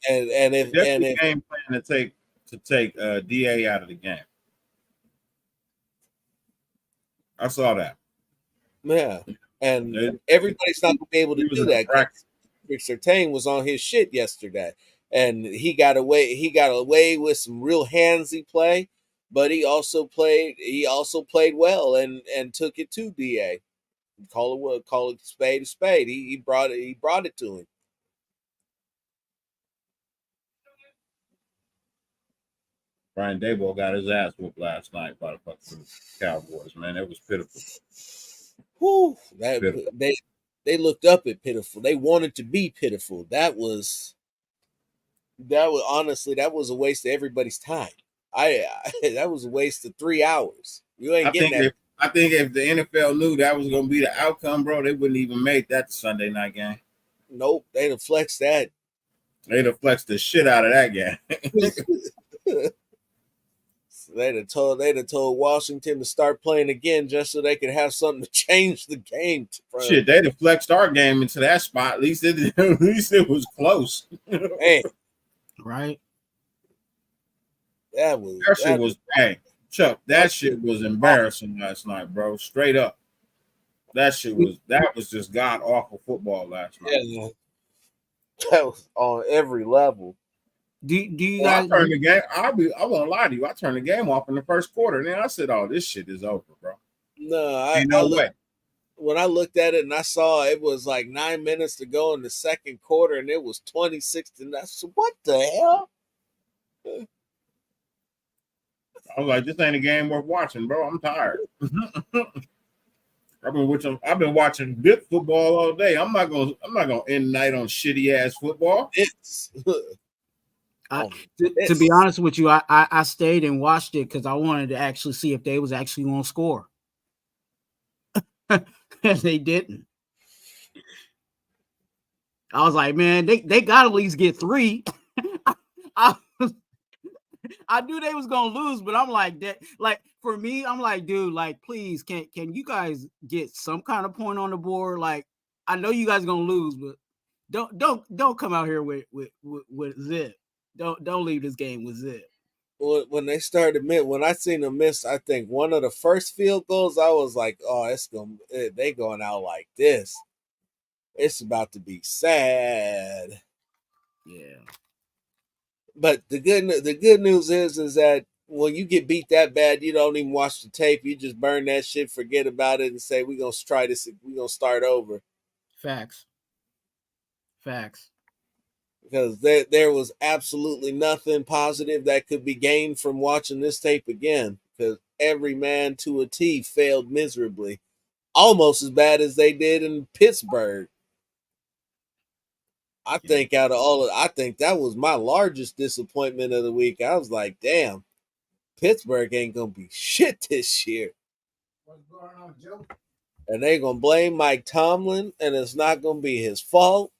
And if game plan to take DA out of the game. I saw that. Yeah, and everybody's not going to be able to do that. Rick Surtain was on his shit yesterday, and he got away. He got away with some real handsy play, but he also played well and took it to DA. Call it spade a spade. He brought it to him. Brian Daboll got his ass whooped last night by the fucking Cowboys, man. It was pitiful. Whew, they looked up at pitiful. They wanted to be pitiful. That was honestly, that was a waste of everybody's time. That was a waste of 3 hours. You ain't getting that. I think if the NFL knew that was going to be the outcome, bro, they wouldn't even make that Sunday night game. Nope, they'd have flexed that. They'd have flexed the shit out of that game. They'd have told Washington to start playing again just so they could have something to change the game. Shit, they'd have flexed our game into that spot. At least it was close. Man. Right. That shit was bang. Chuck, that shit was embarrassing last night, bro. Straight up. That was just god awful football last night. Yeah. That was on every level. Do you guys turn the game? I won't lie to you. I turned the game off in the first quarter, and then I said, "Oh, this shit is over, bro." No, when I looked at it and I saw it was like 9 minutes to go in the second quarter, and it was 26-9. So what the hell? I was like, "This ain't a game worth watching, bro. I'm tired." I've been watching good football all day. I'm not gonna end the night on shitty ass football. To be honest with you, I stayed and watched it because I wanted to actually see if they was actually going to score. And they didn't. I was like, man, they got to at least get 3. I knew they was gonna lose, but I'm like that. Like for me, I'm like, dude, like please, can you guys get some kind of point on the board? Like I know you guys gonna lose, but don't come out here with zip. Don't leave this game with zip. When they started when I seen them miss, I think one of the first field goals, I was like, oh, they going out like this. It's about to be sad. Yeah. But the good news is that when you get beat that bad, you don't even watch the tape. You just burn that shit, forget about it, and say, we're gonna try this, we're gonna start over. Facts. Because there was absolutely nothing positive that could be gained from watching this tape again. Because every man to a T failed miserably, almost as bad as they did in Pittsburgh. I think I think that was my largest disappointment of the week. I was like, damn, Pittsburgh ain't gonna be shit this year. What's going on, Joe? And they gonna blame Mike Tomlin, and it's not gonna be his fault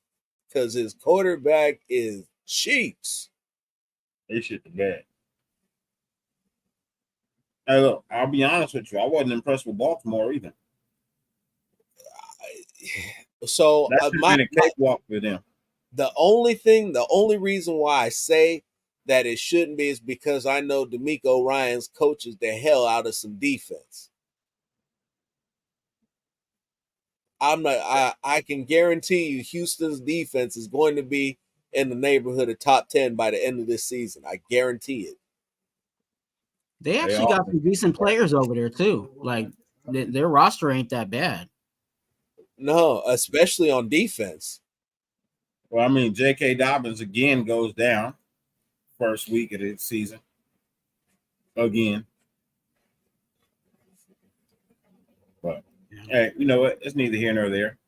because his quarterback is cheats. They shit the bad. Hey, look, I'll be honest with you. I wasn't impressed with Baltimore either. So that's been a cakewalk for them. The only reason why I say that it shouldn't be is because I know DeMeco Ryans coaches the hell out of some defense. I can guarantee you Houston's defense is going to be in the neighborhood of top 10 by the end of this season. I guarantee it. They actually got some decent players over there too. Like their roster ain't that bad. No, especially on defense. Well, I mean, J.K. Dobbins again goes down first week of the season. Again. But, hey, you know what? It's neither here nor there.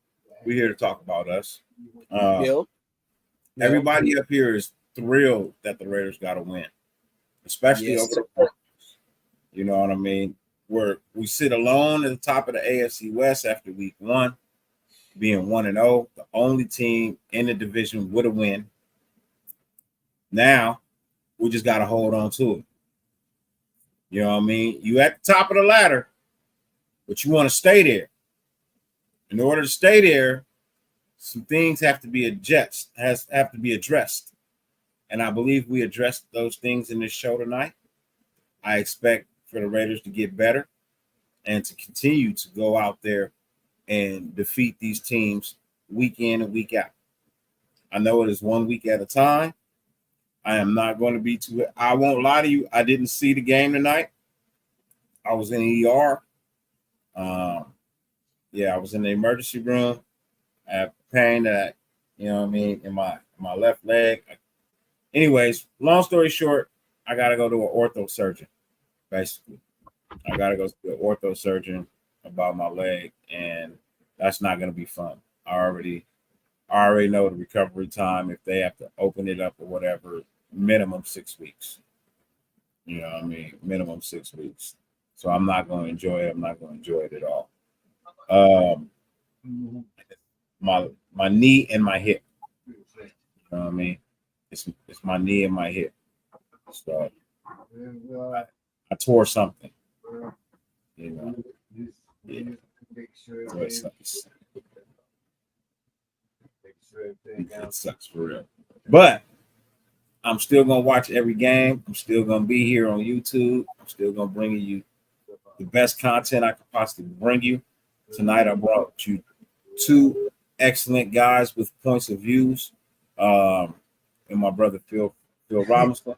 We're here to talk about us. Everybody up here is thrilled that the Raiders got to win, especially over the Cardinals. You know what I mean? We sit alone at the top of the AFC West after week 1. Being 1-0, the only team in the division with a win. Now, we just got to hold on to it. You know what I mean? You at the top of the ladder, but you want to stay there. In order to stay there, some things have to be addressed. And I believe we addressed those things in this show tonight. I expect for the Raiders to get better and to continue to go out there and defeat these teams week in and week out. I know it is 1 week at a time. I am not going to be I won't lie to you. I didn't see the game tonight. I was in the ER. I was in the emergency room. I have pain that, you know what I mean, in my left leg. Anyways, long story short, I got to go to an ortho surgeon, basically. I got to go to an ortho surgeon about my leg, and that's not going to be fun. I already know the recovery time. If they have to open it up or whatever, minimum 6 weeks. You know what I mean? Minimum 6 weeks. So I'm not going to enjoy it. I'm not going to enjoy it at all. My knee and my hip. You know what I mean? It's my knee and my hip. So I tore something. You know. Yeah. So it sucks. It sucks for real. But I'm still gonna watch every game. I'm still gonna be here on YouTube. I'm still gonna bring you the best content I could possibly bring you. Tonight I brought you 2 excellent guys with points of views. And my brother Phil Robinson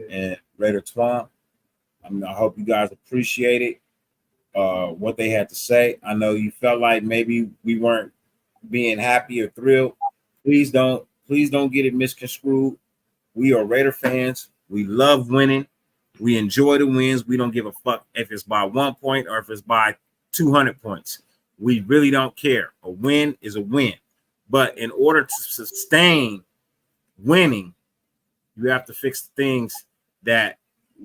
and Raider Twuan. I hope you guys appreciate it. What they had to say. I know you felt like maybe we weren't being happy or thrilled. Please don't get it misconstrued. We are Raider fans. We love winning. We enjoy the wins. We don't give a fuck if it's by 1 point or if it's by 200 points. We really don't care. A win is a win. But in order to sustain winning, you have to fix things that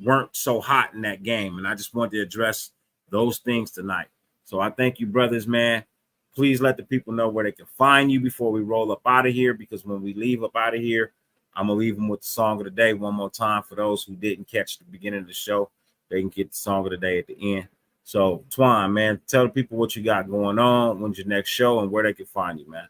weren't so hot in that game. And I just wanted to address those things tonight. So I thank you, brothers, man. please let the people know where they can find you before we roll up out of here, because when we leave up out of here, I'm going to leave them with the song of the day one more time. For those who didn't catch the beginning of the show, they can get the song of the day at the end. So, Twuan, man, tell the people what you got going on, when's your next show, and where they can find you, man.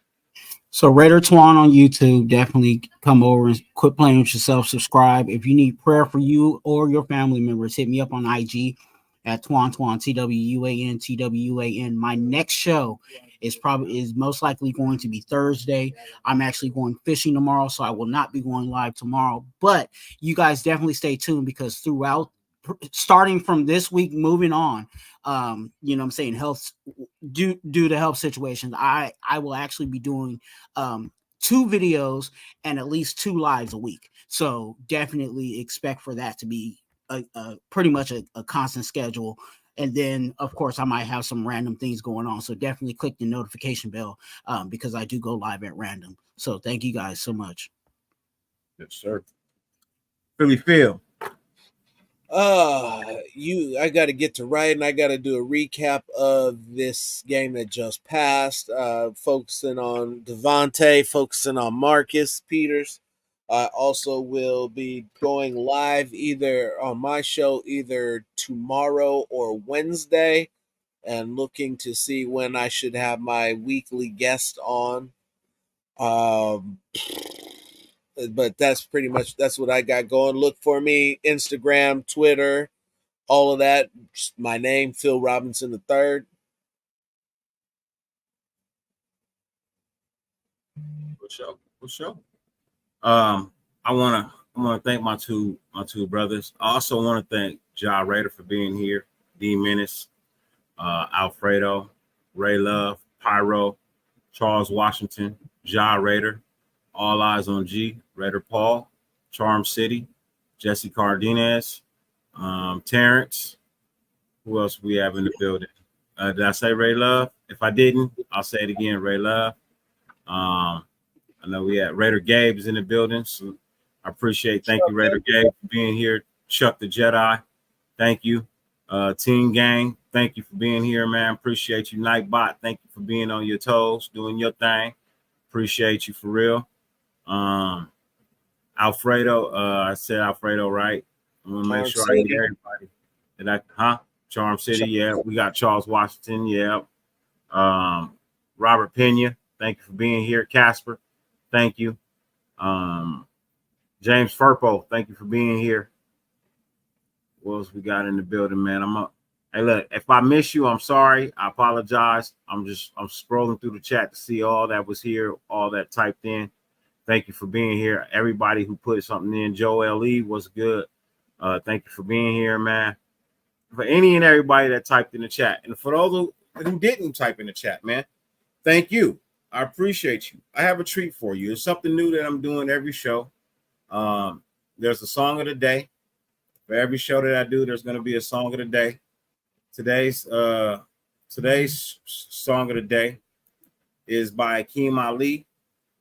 So Raider Twuan on YouTube, definitely come over and quit playing with yourself. Subscribe. If you need prayer for you or your family members, hit me up on IG at Twuan, TWUAN. My next show is most likely going to be Thursday. I'm actually going fishing tomorrow, so I will not be going live tomorrow. But you guys definitely stay tuned, because throughout, starting from this week moving on, you know what I'm saying, health due to health situations, I will actually be doing 2 videos and at least 2 lives a week. So definitely expect for that to be a pretty much a constant schedule. And then, of course, I might have some random things going on. So definitely click the notification bell, because I do go live at random. So thank you guys so much. Yes, sir. Philly Phil. I got to get to writing. I got to do a recap of this game that just passed, focusing on Devontae, focusing on Marcus Peters. I also will be going live either on my show either tomorrow or Wednesday, and looking to see when I should have my weekly guest on. But that's what I got going. Look for me, Instagram, Twitter, all of that. My name, Phil Robinson III. For sure. I wanna thank my two brothers. I also want to thank Ja Raider for being here, D Menace, Alfredo, Ray Love, Pyro, Charles Washington, Ja Raider, All Eyes on G, Raider Paul, Charm City, Jesse Cardenas, Terrence. Who else we have in the building? Did I say Ray Love? If I didn't, I'll say it again, Ray Love. I know we had Raider Gabe is in the building, so I appreciate. Thank you, Raider Gabe, for being here. Chuck the Jedi, thank you. Team Gang, thank you for being here, man. Appreciate you. Nightbot, thank you for being on your toes, doing your thing. Appreciate you for real. Alfredo, I said Alfredo right. I want to make sure I get everybody. Charm City, yeah. We got Charles Washington, yeah. Robert Pena, thank you for being here. Casper, thank you. James Furpo, thank you for being here. What else we got in the building, man? Hey, look, if I miss you, I'm sorry. I apologize. I'm scrolling through the chat to see all that was here, all that typed in. Thank you for being here. Everybody who put something in. Joe L.E. was good. Thank you for being here, man. For any and everybody that typed in the chat. And for those who didn't type in the chat, man, thank you. I appreciate you. I have a treat for you. It's something new that I'm doing every show. There's a song of the day. For every show that I do, there's going to be a song of the day. Today's song of the day is by AKEEM Ali.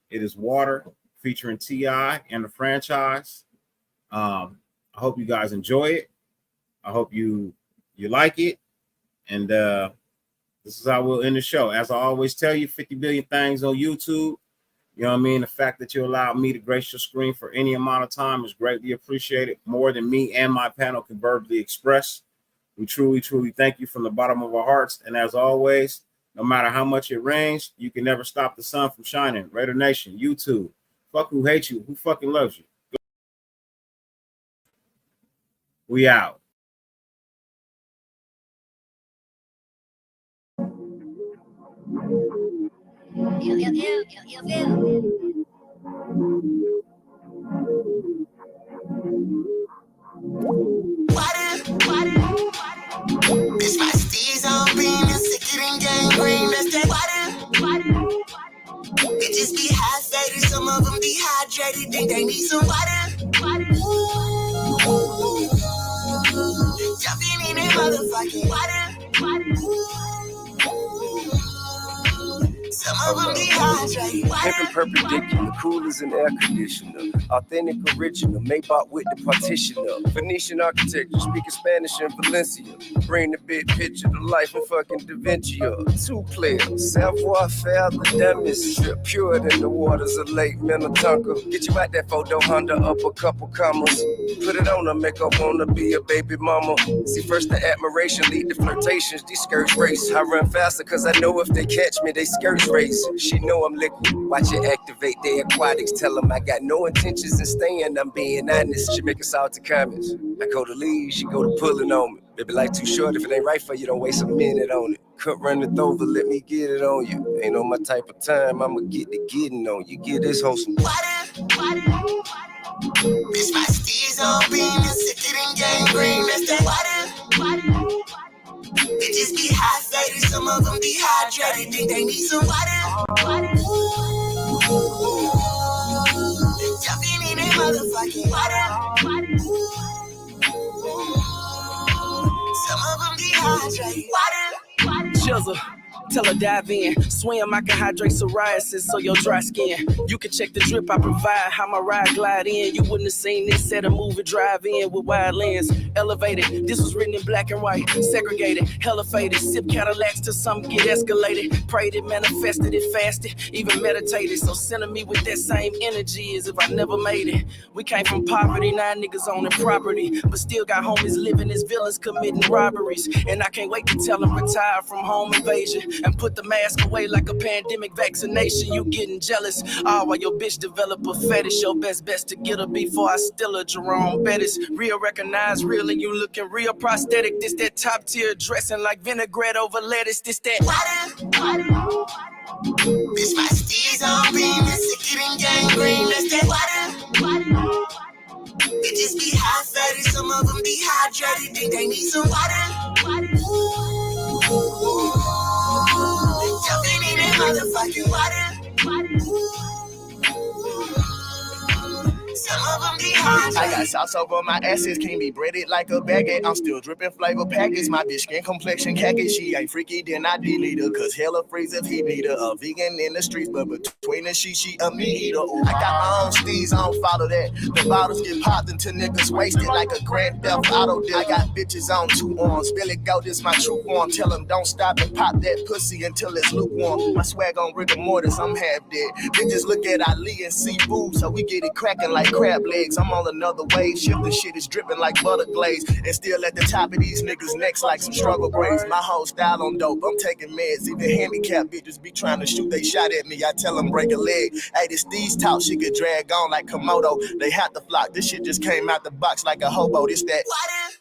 It is Water, featuring T.I. and the franchise. I hope you guys enjoy it. I hope you like it. And this is how we'll end the show. As I always tell you, 50 billion things on YouTube. You know what I mean? The fact that you allowed me to grace your screen for any amount of time is greatly appreciated. More than me and my panel can verbally express. We truly, truly thank you from the bottom of our hearts. And as always, no matter how much it rains, you can never stop the sun from shining. Raider Nation, YouTube. Fuck who hates you. Who fucking loves you? We out. Bitch, my steez on green, the sicker than gangrene. That's that water. Bitches be high-faded, some of them dehydrated, think they need some water. Ooh, jumping in that motherfucking water. Some Some of them dehydrated. Pimpin' perpendicular, cool as an air conditioner. Authentic original, Maybach with the partition up. Venetian architecture, speaking Spanish in Valencia. Bring the big picture to life and fucking Da Vinci. 2 players, savoir faire, the damage. Strip purer than the waters of Lake Minnetonka. Get you out that photo Honda, up a couple commas. Put it on her, make her wanna be a baby mama. See, first the admiration, lead to flirtations. These skirts race. I run faster, cause I know if they catch me, they skirts race. She know I'm liquid. Watch it activate their aquatics. Tell them I got no intentions in staying. I'm being honest. She make us out to comments. I go to leave, she go to pulling on me. Baby, life too short. If it ain't right for you, don't waste a minute on it. Cut running over, let me get it on you. Ain't on my type of time, I'ma get to getting on you. Get this wholesome. Bitch, my steez on beam, it's sicker than gangrene. That's that water. Bitches be hot faded, some of them dehydrated. Think they need some water. Jumping in that motherfucking water. Some of them dehydrated. Water. Chisel. Tell her dive in, swim, I can hydrate psoriasis, so your dry skin. You can check the drip I provide, how my ride glide in. You wouldn't have seen this at a movie drive-in with wide lens. Elevated, this was written in black and white. Segregated, hella faded, sip Cadillacs till something get escalated. Prayed it, manifested it, fasted, even meditated. So sending me with that same energy as if I never made it. We came from poverty, 9 niggas owning property, but still got homies living as villains committing robberies. And I can't wait to tell them retire from home invasion and put the mask away like a pandemic vaccination. You getting jealous, all while your bitch develop a fetish. Your best to get her before I steal her. Jerome Bettis, real recognize real and you looking real prosthetic. This that top tier dressing like vinaigrette over lettuce. This that water. Bitch, my steez on beam, it's sicker than gangrene. That's that water. Bitches be hot faded, some of them dehydrated. Think they need some water. Jumping in that motherfucking water. Some of them dehydrated. I got sauce over my asses, can't be breaded like a baguette. I'm still dripping flavor packets. My bitch skin complexion khaki. She ain't freaky, then I delete her. Cause hella freeze if he beat her. A vegan in the streets, but between the she a meat eater. Ooh, I got my own steez, I don't follow that. The bottles get popped until niggas wasted like a Grand Theft Auto deal. I got bitches on 2 arms. Billy go, this my true form. Tell them don't stop and pop that pussy until it's lukewarm. My swag on rigor mortis, I'm half dead. Bitches look at Ali and see food, so we get it cracking like crab legs. I'm on another wave, shifting shit is dripping like butter glaze. And still at the top of these niggas' necks like some struggle braids. My whole style on dope, I'm taking meds. Even handicapped bitches be trying to shoot, they shot at me. I tell them break a leg. Hey, this these talk shit get drag on like Komodo. They have to flock, this shit just came out the box like a hobo. This that water.